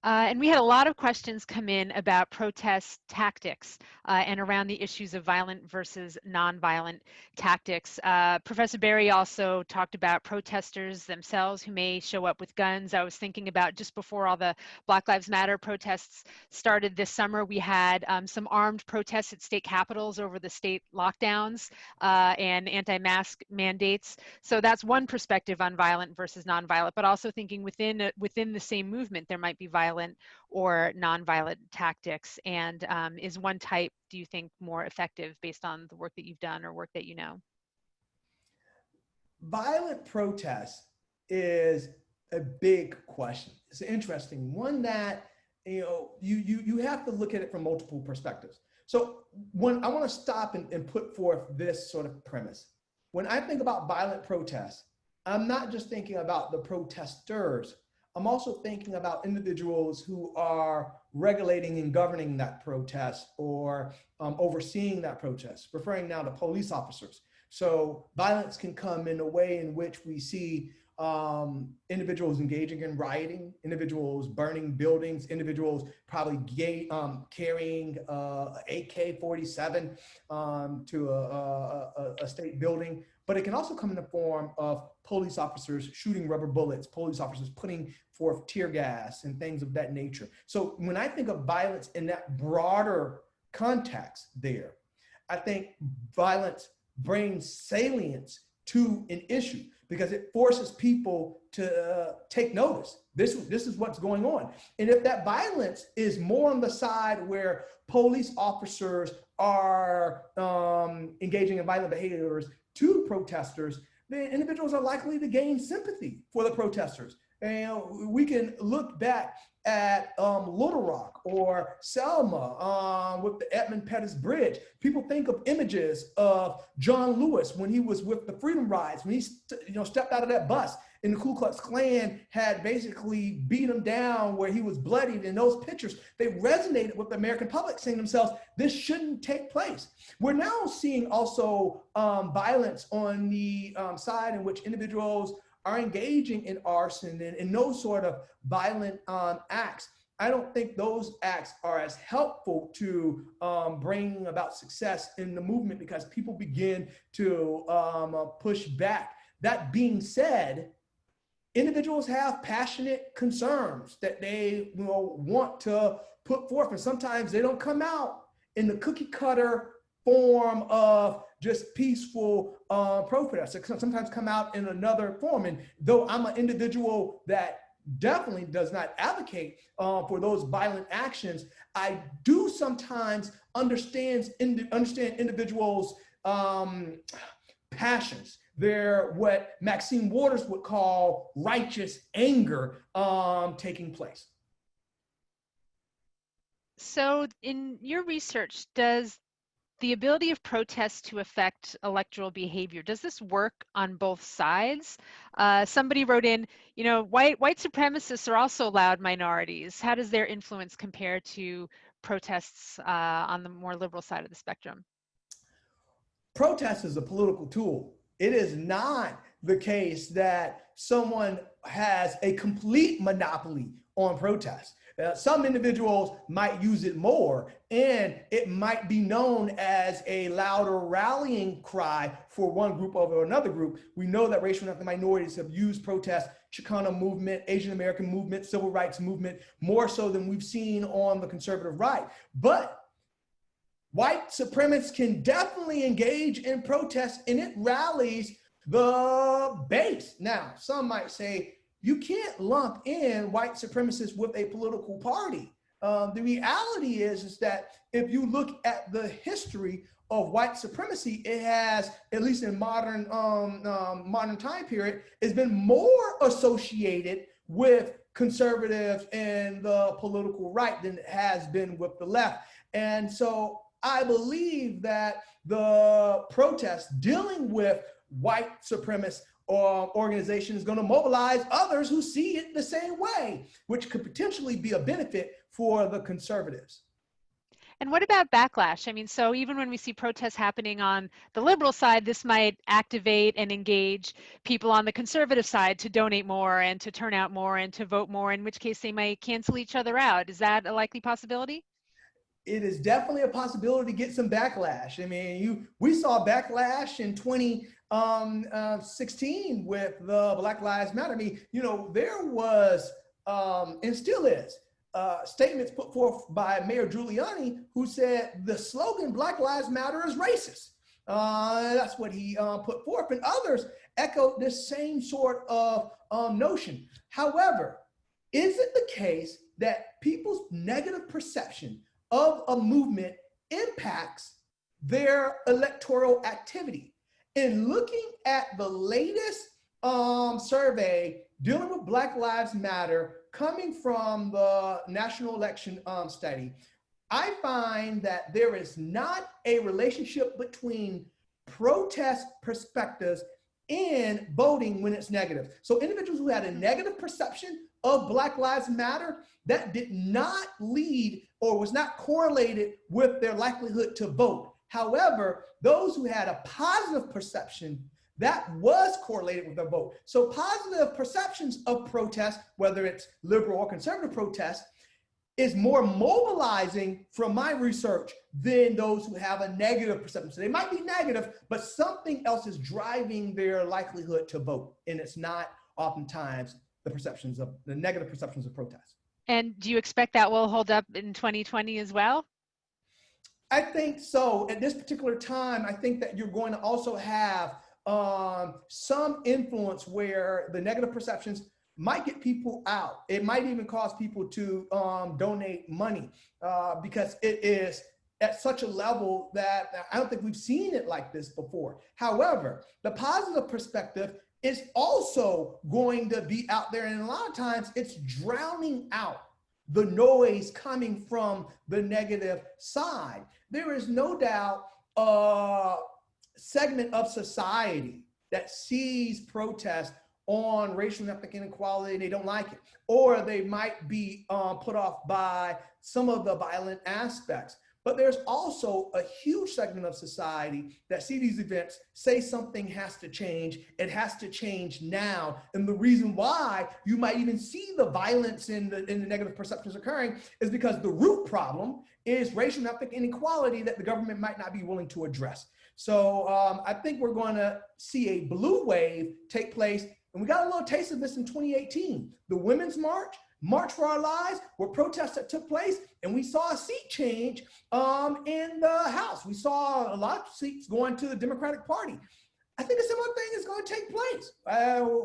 And we had a lot of questions come in about protest tactics and around the issues of violent versus nonviolent tactics. Professor Berry also talked about protesters themselves who may show up with guns. I was thinking about just before all the Black Lives Matter protests started this summer, we had some armed protests at state capitals over the state lockdowns and anti-mask mandates. So that's one perspective on violent versus nonviolent, but also thinking within the same movement, there might be violent or nonviolent tactics. And is one type, do you think, more effective based on the work that you've done or work that you know? Violent protest is a big question. It's an interesting one that you have to look at it from multiple perspectives. So when I want to stop and put forth this sort of premise. When I think about violent protests, I'm not just thinking about the protesters. I'm also thinking about individuals who are regulating and governing that protest or overseeing that protest, referring now to police officers. So violence can come in a way in which we see individuals engaging in rioting, individuals burning buildings, individuals probably carrying AK-47 to a state building. But it can also come in the form of police officers shooting rubber bullets, police officers putting forth tear gas and things of that nature. So when I think of violence in that broader context there, I think violence bring salience to an issue because it forces people to take notice. This is what's going on. And if that violence is more on the side where police officers are engaging in violent behaviors to protesters, then individuals are likely to gain sympathy for the protesters. And we can look back at Little Rock or Selma with the Edmund Pettus Bridge. People think of images of John Lewis when he was with the Freedom Rides, when he stepped out of that bus and the Ku Klux Klan had basically beat him down where he was bloodied. And those pictures, they resonated with the American public, saying to themselves, this shouldn't take place. We're now seeing also violence on the side in which individuals are engaging in arson and those sort of violent acts. I don't think those acts are as helpful to bring about success in the movement because people begin to push back. That being said, individuals have passionate concerns that they want to put forth, and sometimes they don't come out in the cookie cutter form of just peaceful protest. It sometimes come out in another form. And though I'm an individual that definitely does not advocate for those violent actions, I do sometimes understand individuals' passions. They're what Maxine Waters would call righteous anger taking place. So in your research, does the ability of protests to affect electoral behavior, does this work on both sides? Somebody wrote in, white supremacists are also loud minorities. How does their influence compare to protests on the more liberal side of the spectrum? Protest is a political tool. It is not the case that someone has a complete monopoly on protest. Some individuals might use it more, and it might be known as a louder rallying cry for one group over another group. We know that racial and ethnic minorities have used protest, Chicano movement, Asian American movement, civil rights movement, more so than we've seen on the conservative right. But white supremacists can definitely engage in protest, and it rallies the base. Now, some might say, you can't lump in white supremacists with a political party. The reality is that if you look at the history of white supremacy, it has, at least in modern time period, has been more associated with conservatives and the political right than it has been with the left. And so I believe that the protests dealing with white supremacist organization is going to mobilize others who see it the same way, which could potentially be a benefit for the conservatives. And what about backlash? I mean, so even when we see protests happening on the liberal side, this might activate and engage people on the conservative side to donate more and to turn out more and to vote more, in which case they might cancel each other out. Is that a likely possibility? It is definitely a possibility to get some backlash. I mean, we saw backlash in 2016 with the Black Lives Matter. I mean, there was and still is statements put forth by Mayor Giuliani, who said the slogan "Black Lives Matter" is racist. That's what he put forth, and others echoed this same sort of notion. However, is it the case that people's negative perception of a movement impacts their electoral activity? And looking at the latest survey dealing with Black Lives Matter coming from the National Election Study, I find that there is not a relationship between protest perspectives and voting when it's negative. So individuals who had a negative perception of Black Lives Matter, that did not lead or was not correlated with their likelihood to vote. However, those who had a positive perception, that was correlated with their vote. So positive perceptions of protest, whether it's liberal or conservative protest, is more mobilizing from my research than those who have a negative perception. So they might be negative, but something else is driving their likelihood to vote. And it's not oftentimes the negative perceptions of protest. And do you expect that will hold up in 2020 as well? I think so. At this particular time, I think that you're going to also have some influence where the negative perceptions might get people out. It might even cause people to donate money because it is at such a level that I don't think we've seen it like this before. However, the positive perspective is also going to be out there, and a lot of times it's drowning out the noise coming from the negative side. There is no doubt a segment of society that sees protest on racial and ethnic inequality, they don't like it. Or they might be put off by some of the violent aspects. But there's also a huge segment of society that see these events, say something has to change. It has to change now. And the reason why you might even see the violence and the negative perceptions occurring is because the root problem is racial and ethnic inequality that the government might not be willing to address. So I think we're going to see a blue wave take place. And we got a little taste of this in 2018. The Women's March, March for Our Lives, were protests that took place, and we saw a seat change in the House. We saw a lot of seats going to the Democratic Party. I think a similar thing is going to take place.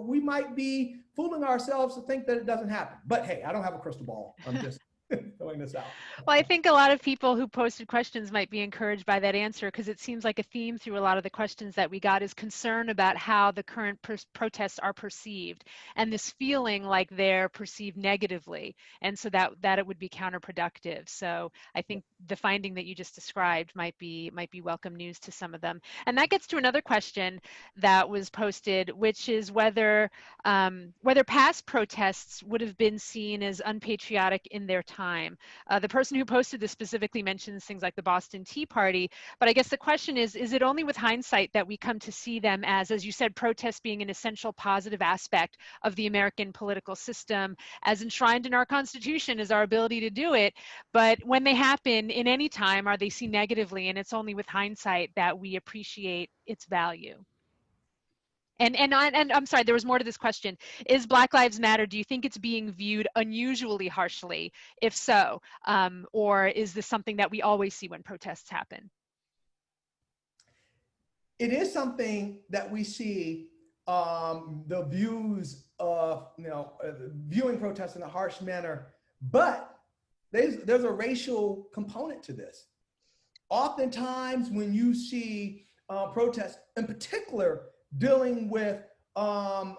We might be fooling ourselves to think that it doesn't happen. But hey, I don't have a crystal ball. I'm just throwing this out. Well, I think a lot of people who posted questions might be encouraged by that answer, because it seems like a theme through a lot of the questions that we got is concern about how the current protests are perceived, and this feeling like they're perceived negatively, and so that it would be counterproductive. So I think the finding that you just described might be welcome news to some of them. And that gets to another question that was posted, which is whether past protests would have been seen as unpatriotic in their time. The person who posted this specifically mentions things like the Boston Tea Party, but I guess the question is it only with hindsight that we come to see them as you said, protests being an essential positive aspect of the American political system, as enshrined in our Constitution is our ability to do it, but when they happen in any time, are they seen negatively? And it's only with hindsight that we appreciate its value. And I'm sorry, there was more to this question. Is Black Lives Matter, do you think it's being viewed unusually harshly? If so, or is this something that we always see when protests happen? It is something that we see the views of, viewing protests in a harsh manner, but there's a racial component to this. Oftentimes when you see protests, in particular, dealing with the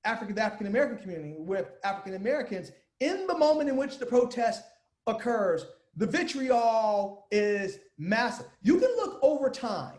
African American community, with African Americans, in the moment in which the protest occurs, the vitriol is massive. You can look over time.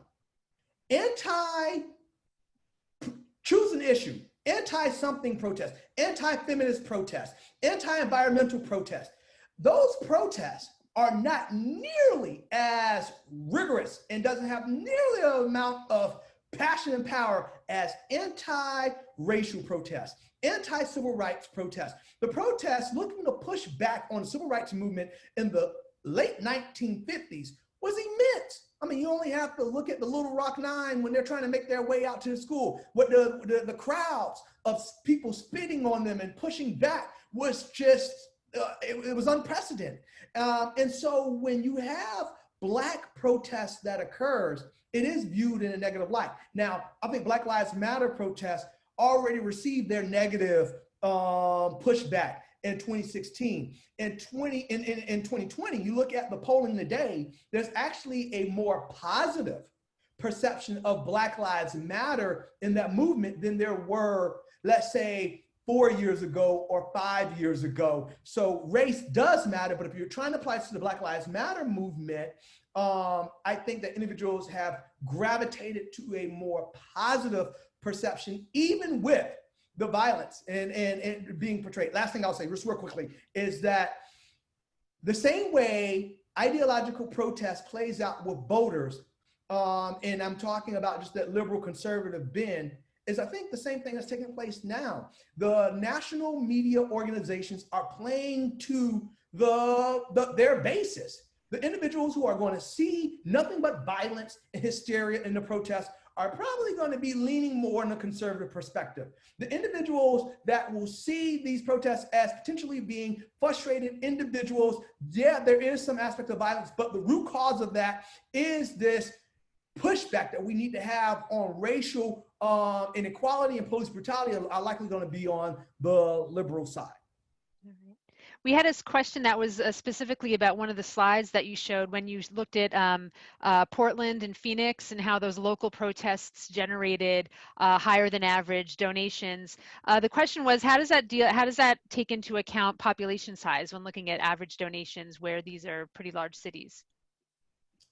Choose an issue, anti-something protest, anti-feminist protest, anti-environmental protest. Those protests are not nearly as rigorous and doesn't have nearly the amount of passion and power as anti-racial protests, anti-civil rights protests. The protests looking to push back on the civil rights movement in the late 1950s was immense. I mean, you only have to look at the Little Rock Nine when they're trying to make their way out to the school. What the crowds of people spitting on them and pushing back was just, it was unprecedented. And so when you have Black protests that occurs, it is viewed in a negative light. Now, I think Black Lives Matter protests already received their negative pushback in 2016. In 2020, you look at the polling today, there's actually a more positive perception of Black Lives Matter in that movement than there were, let's say, 4 years ago or 5 years ago. So race does matter, but if you're trying to apply this to the Black Lives Matter movement, I think that individuals have gravitated to a more positive perception, even with the violence and being portrayed. Last thing I'll say, just real quickly, is that the same way ideological protest plays out with voters, and I'm talking about just that liberal conservative bend, is I think the same thing that's taking place now. The national media organizations are playing to their basis. The individuals who are going to see nothing but violence and hysteria in the protests are probably going to be leaning more in a conservative perspective. The individuals that will see these protests as potentially being frustrated individuals, yeah, there is some aspect of violence, but the root cause of that is this pushback that we need to have on racial inequality and police brutality are likely going to be on the liberal side. We had a question that was specifically about one of the slides that you showed when you looked at Portland and Phoenix and how those local protests generated higher than average donations. The question was, how does that take into account population size when looking at average donations where these are pretty large cities?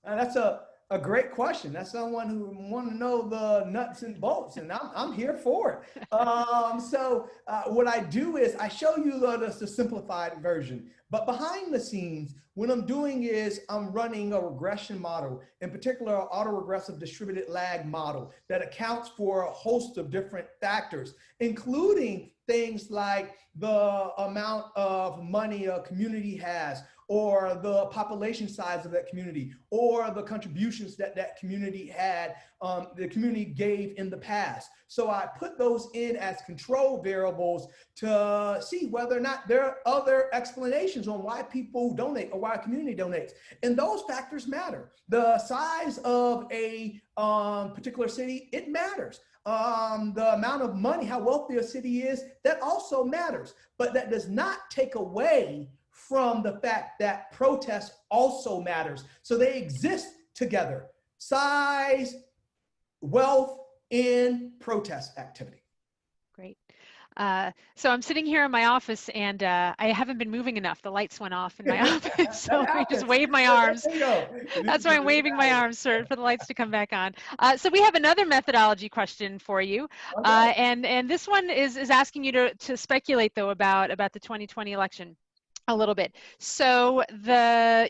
That's a great question. That's someone who want to know the nuts and bolts, and I'm here for it. What I do is I show you the simplified version, but behind the scenes, what I'm doing is I'm running a regression model, in particular, an autoregressive distributed lag model that accounts for a host of different factors, including things like the amount of money a community has, or the population size of that community, or the contributions that that community had, the community gave in the past. So I put those in as control variables to see whether or not there are other explanations on why people donate or why a community donates. And those factors matter. The size of a particular city, it matters. The amount of money, how wealthy a city is, that also matters. But that does not take away from the fact that protest also matters. So they exist together: size, wealth, and protest activity. Great. So I'm sitting here in my office and I haven't been moving enough. The lights went off in my office, so I just wave my arms. That's why I'm waving my arms, sir, for the lights to come back on. So we have another methodology question for you. Okay. And this one is asking you to speculate, though, about the 2020 election a little bit. So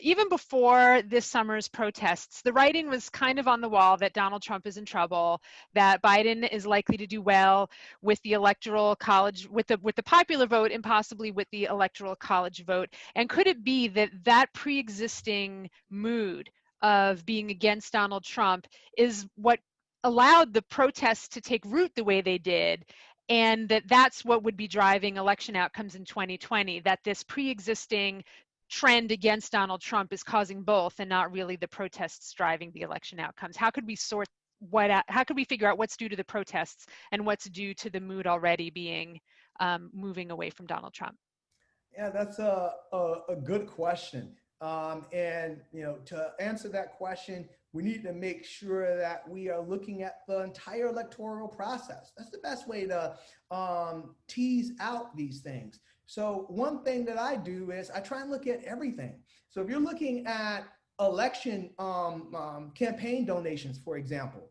even before this summer's protests, the writing was kind of on the wall that Donald Trump is in trouble, that Biden is likely to do well with the electoral college, with the popular vote, and possibly with the electoral college vote. And could it be that pre-existing mood of being against Donald Trump is what allowed the protests to take root the way they did, and that's what would be driving election outcomes in 2020, that this pre-existing trend against Donald Trump is causing both and not really the protests driving the election outcomes? How could we how could we figure out what's due to the protests and what's due to the mood already being moving away from Donald Trump? Yeah, that's a good question. And to answer that question, we need to make sure that we are looking at the entire electoral process. That's the best way to tease out these things. So one thing that I do is I try and look at everything. So if you're looking at election campaign donations, for example,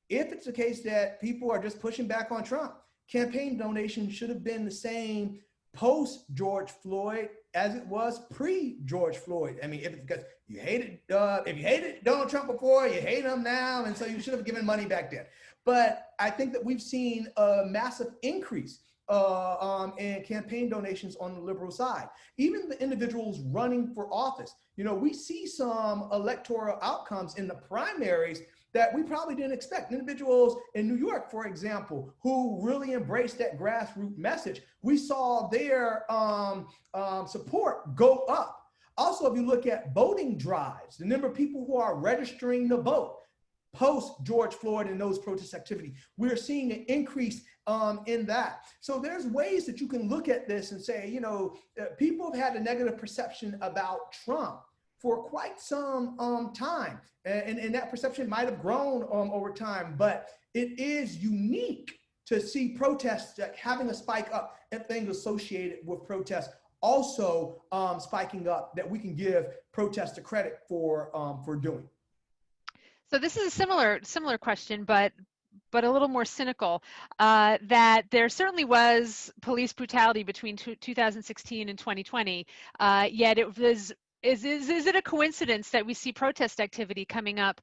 if it's the case that people are just pushing back on Trump, campaign donations should have been the same post George Floyd as it was pre George Floyd. I mean, because if you hated Donald Trump before, you hate him now, and so you should have given money back then. But I think that we've seen a massive increase in campaign donations on the liberal side. Even the individuals running for office, we see some electoral outcomes in the primaries that we probably didn't expect. Individuals in New York, for example, who really embraced that grassroots message, we saw their support go up. Also, if you look at voting drives, the number of people who are registering to vote post George Floyd and those protest activity, we're seeing an increase in that. So there's ways that you can look at this and say, people have had a negative perception about Trump for quite some time. And that perception might have grown over time, but it is unique to see protests having a spike up and things associated with protests also spiking up that we can give protesters credit for doing. So this is a similar question, but a little more cynical, that there certainly was police brutality between 2016 and 2020, yet it was. Is it a coincidence that we see protest activity coming up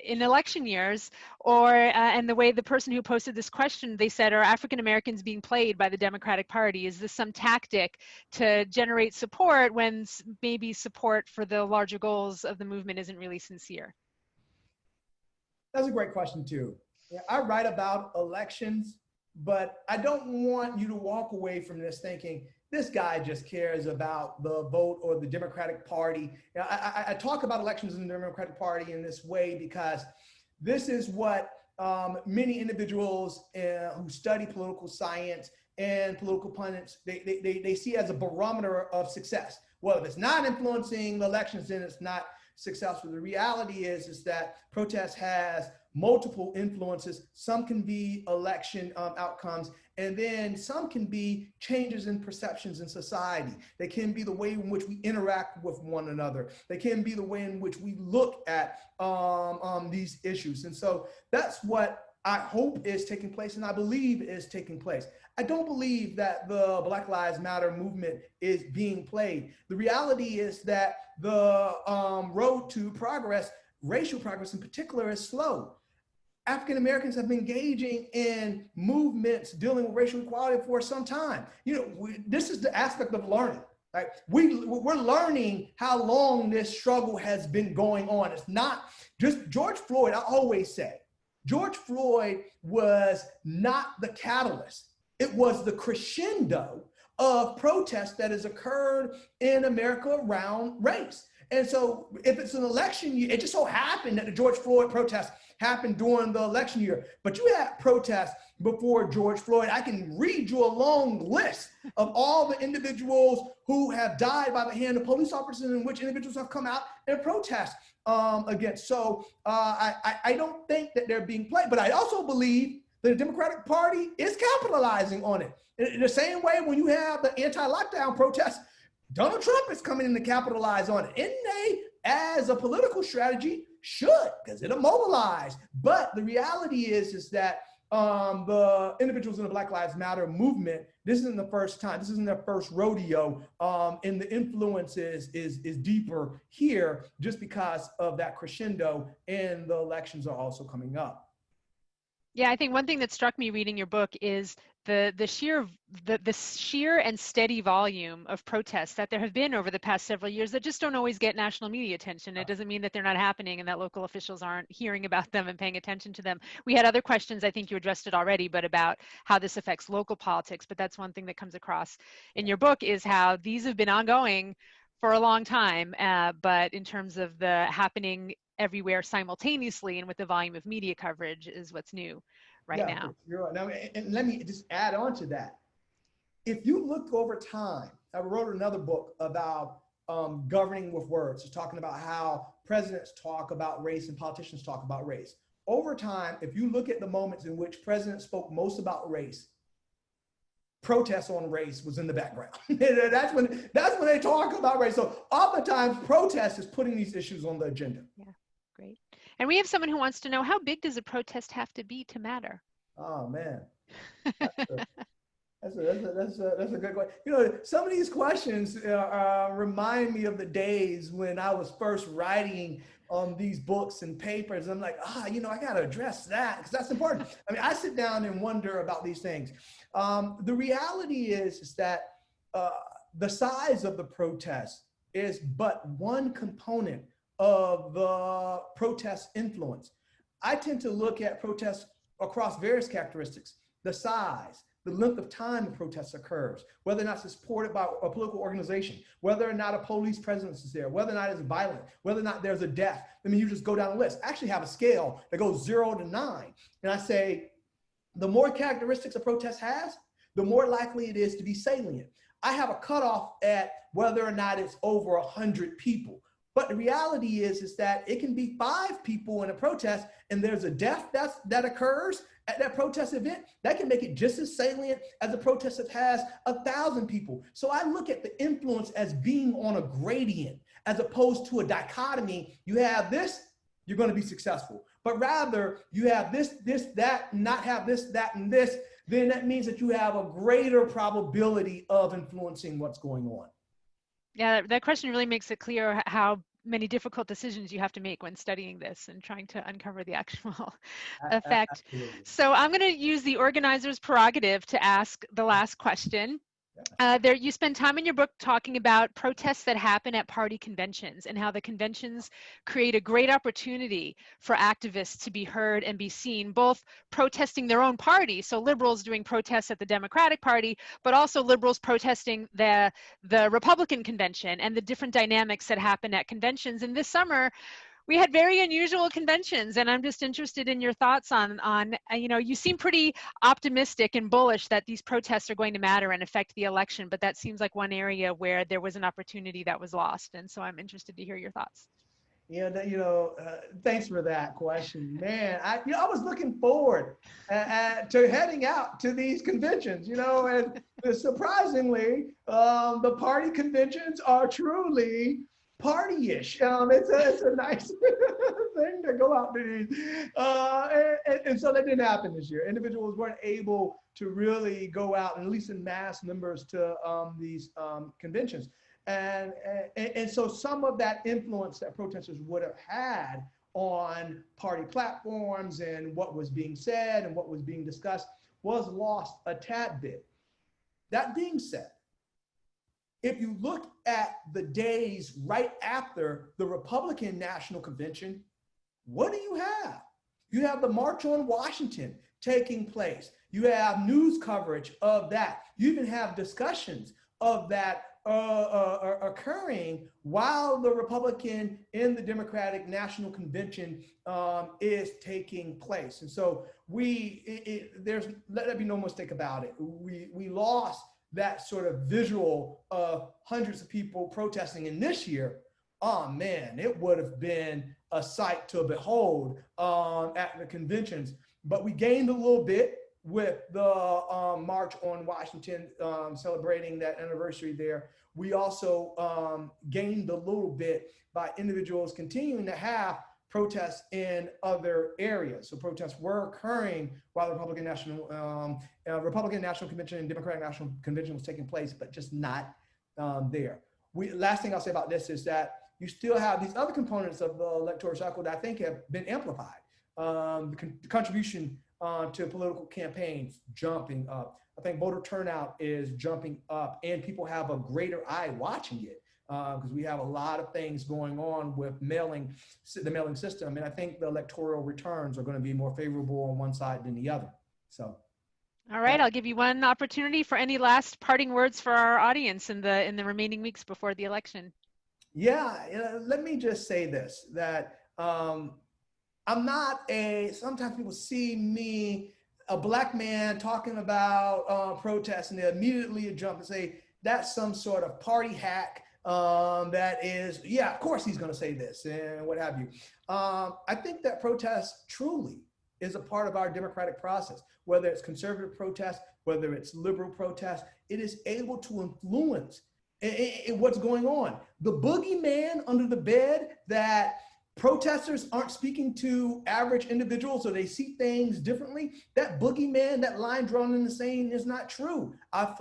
in election years, or and the way the person who posted this question, they said, are African Americans being played by the Democratic Party? Is this some tactic to generate support when maybe support for the larger goals of the movement isn't really sincere? That's a great question too. I write about elections, but I don't want you to walk away from this thinking this guy just cares about the vote or the Democratic Party. I talk about elections in the Democratic Party in this way because this is what many individuals who study political science and political pundits, they see as a barometer of success. Well, if it's not influencing the elections, then it's not successful. The reality is that protest has multiple influences. Some can be election outcomes, and then some can be changes in perceptions in society. They can be the way in which we interact with one another. They can be the way in which we look at these issues. And so that's what I hope is taking place, and I believe is taking place. I don't believe that the Black Lives Matter movement is being played. The reality is that the road to progress, racial progress in particular, is slow. African Americans have been engaging in movements dealing with racial equality for some time. This is the aspect of learning. Right? We're learning how long this struggle has been going on. It's not just George Floyd. I always say, George Floyd was not the catalyst. It was the crescendo of protests that has occurred in America around race. And so if it's an election year, it just so happened that the George Floyd protests happened during the election year, but you had protests before George Floyd. I can read you a long list of all the individuals who have died by the hand of police officers in which individuals have come out and protest against. So I don't think that they're being played, but I also believe that the Democratic Party is capitalizing on it. In the same way when you have the anti-lockdown protests, Donald Trump is coming in to capitalize on it. And they, as a political strategy, should, because it'll mobilize. But the reality is that the individuals in the Black Lives Matter movement, this isn't the first time, this isn't their first rodeo, and the influence is deeper here just because of that crescendo, and the elections are also coming up. Yeah, I think one thing that struck me reading your book is the sheer and steady volume of protests that there have been over the past several years that just don't always get national media attention. It doesn't mean that they're not happening and that local officials aren't hearing about them and paying attention to them. We had other questions, I think you addressed it already, but about how this affects local politics. But that's one thing that comes across in your book, is how these have been ongoing for a long time, but in terms of the happening everywhere simultaneously and with the volume of media coverage is what's new now. You're right. Now, and let me just add on to that. If you look over time, I wrote another book about governing with words, just talking about how presidents talk about race and politicians talk about race. Over time, if you look at the moments in which presidents spoke most about race, protests on race was in the background. that's when they talk about race. So oftentimes protest is putting these issues on the agenda. Yeah, great. And we have someone who wants to know, how big does a protest have to be to matter? Oh man, that's a good question. Some of these questions remind me of the days when I was first writing these books and papers. I'm like, I got to address that because that's important. I mean, I sit down and wonder about these things. The reality is that the size of the protest is but one component of the protest influence. I tend to look at protests across various characteristics: the size, the length of time the protest occurs, whether or not it's supported by a political organization, whether or not a police presence is there, whether or not it's violent, whether or not there's a death. I mean, you just go down the list. I actually have a scale that goes 0 to 9. And I say, the more characteristics a protest has, the more likely it is to be salient. I have a cutoff at whether or not it's over 100 people. But the reality is that it can be 5 people in a protest and there's a death that occurs at that protest event. That can make it just as salient as a protest that has 1,000 people. So I look at the influence as being on a gradient as opposed to a dichotomy. You have this, you're going to be successful. But rather you have this, that, not have this, that, and this, then that means that you have a greater probability of influencing what's going on. Yeah, that question really makes it clear how many difficult decisions you have to make when studying this and trying to uncover the actual effect. Absolutely. So I'm going to use the organizer's prerogative to ask the last question. There, you spend time in your book talking about protests that happen at party conventions and how the conventions create a great opportunity for activists to be heard and be seen, both protesting their own party, so liberals doing protests at the Democratic Party, but also liberals protesting the Republican convention and the different dynamics that happen at conventions. And this summer, we had very unusual conventions, and I'm just interested in your thoughts on you know, you seem pretty optimistic and bullish that these protests are going to matter and affect the election, but that seems like one area where there was an opportunity that was lost, and so I'm interested to hear your thoughts. Yeah, thanks for that question, man. I was looking forward to heading out to these conventions, and surprisingly, the party conventions are truly party-ish. It's a nice thing to go out to these, and so that didn't happen this year. Individuals weren't able to really go out, and at least in mass numbers, to these conventions. And so some of that influence that protesters would have had on party platforms and what was being said and what was being discussed was lost a tad bit. That being said, if you look at the days right after the Republican National Convention, what do you have? You have the March on Washington taking place. You have news coverage of that. You even have discussions of that occurring while the Republican and the Democratic National Convention is taking place. And so let there be no mistake about it. We lost that sort of visual of hundreds of people protesting. And this year, oh man, it would have been a sight to behold at the conventions. But we gained a little bit with the March on Washington, celebrating that anniversary there. We also gained a little bit by individuals continuing to have protests in other areas. So protests were occurring while the Republican National Convention and Democratic National Convention was taking place, but just not there. Last thing I'll say about this is that you still have these other components of the electoral cycle that I think have been amplified. The contribution to political campaigns jumping up. I think voter turnout is jumping up, and people have a greater eye watching it because we have a lot of things going on with the mailing system. And I think the electoral returns are going to be more favorable on one side than the other. So. All right, I'll give you one opportunity for any last parting words for our audience in the remaining weeks before the election. Yeah, let me just say this, that I'm not sometimes people see me, a Black man, talking about protests, and they immediately jump and say, that's some sort of party hack that is, yeah, of course he's going to say this and what have you. I think that protest truly is a part of our democratic process, whether it's conservative protest, whether it's liberal protest, it is able to influence what's going on. The boogeyman under the bed that protesters aren't speaking to average individuals, so they see things differently. That boogeyman, that line drawn in the sand, is not true. I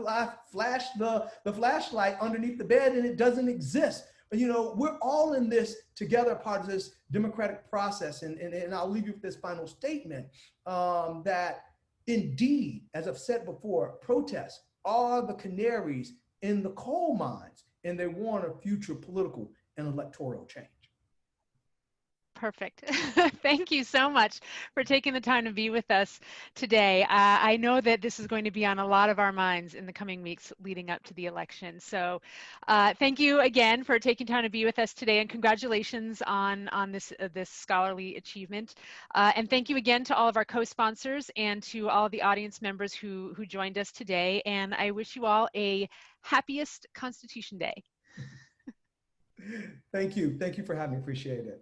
flashed the flashlight underneath the bed and it doesn't exist. But, we're all in this together, part of this democratic process. And I'll leave you with this final statement that indeed, as I've said before, protests are the canaries in the coal mines, and they warn of future political and electoral change. Perfect. Thank you so much for taking the time to be with us today. I know that this is going to be on a lot of our minds in the coming weeks leading up to the election. So thank you again for taking time to be with us today, and congratulations on this scholarly achievement. And thank you again to all of our co-sponsors and to all of the audience members who joined us today. And I wish you all a happiest Constitution Day. Thank you. Thank you for having me. Appreciate it.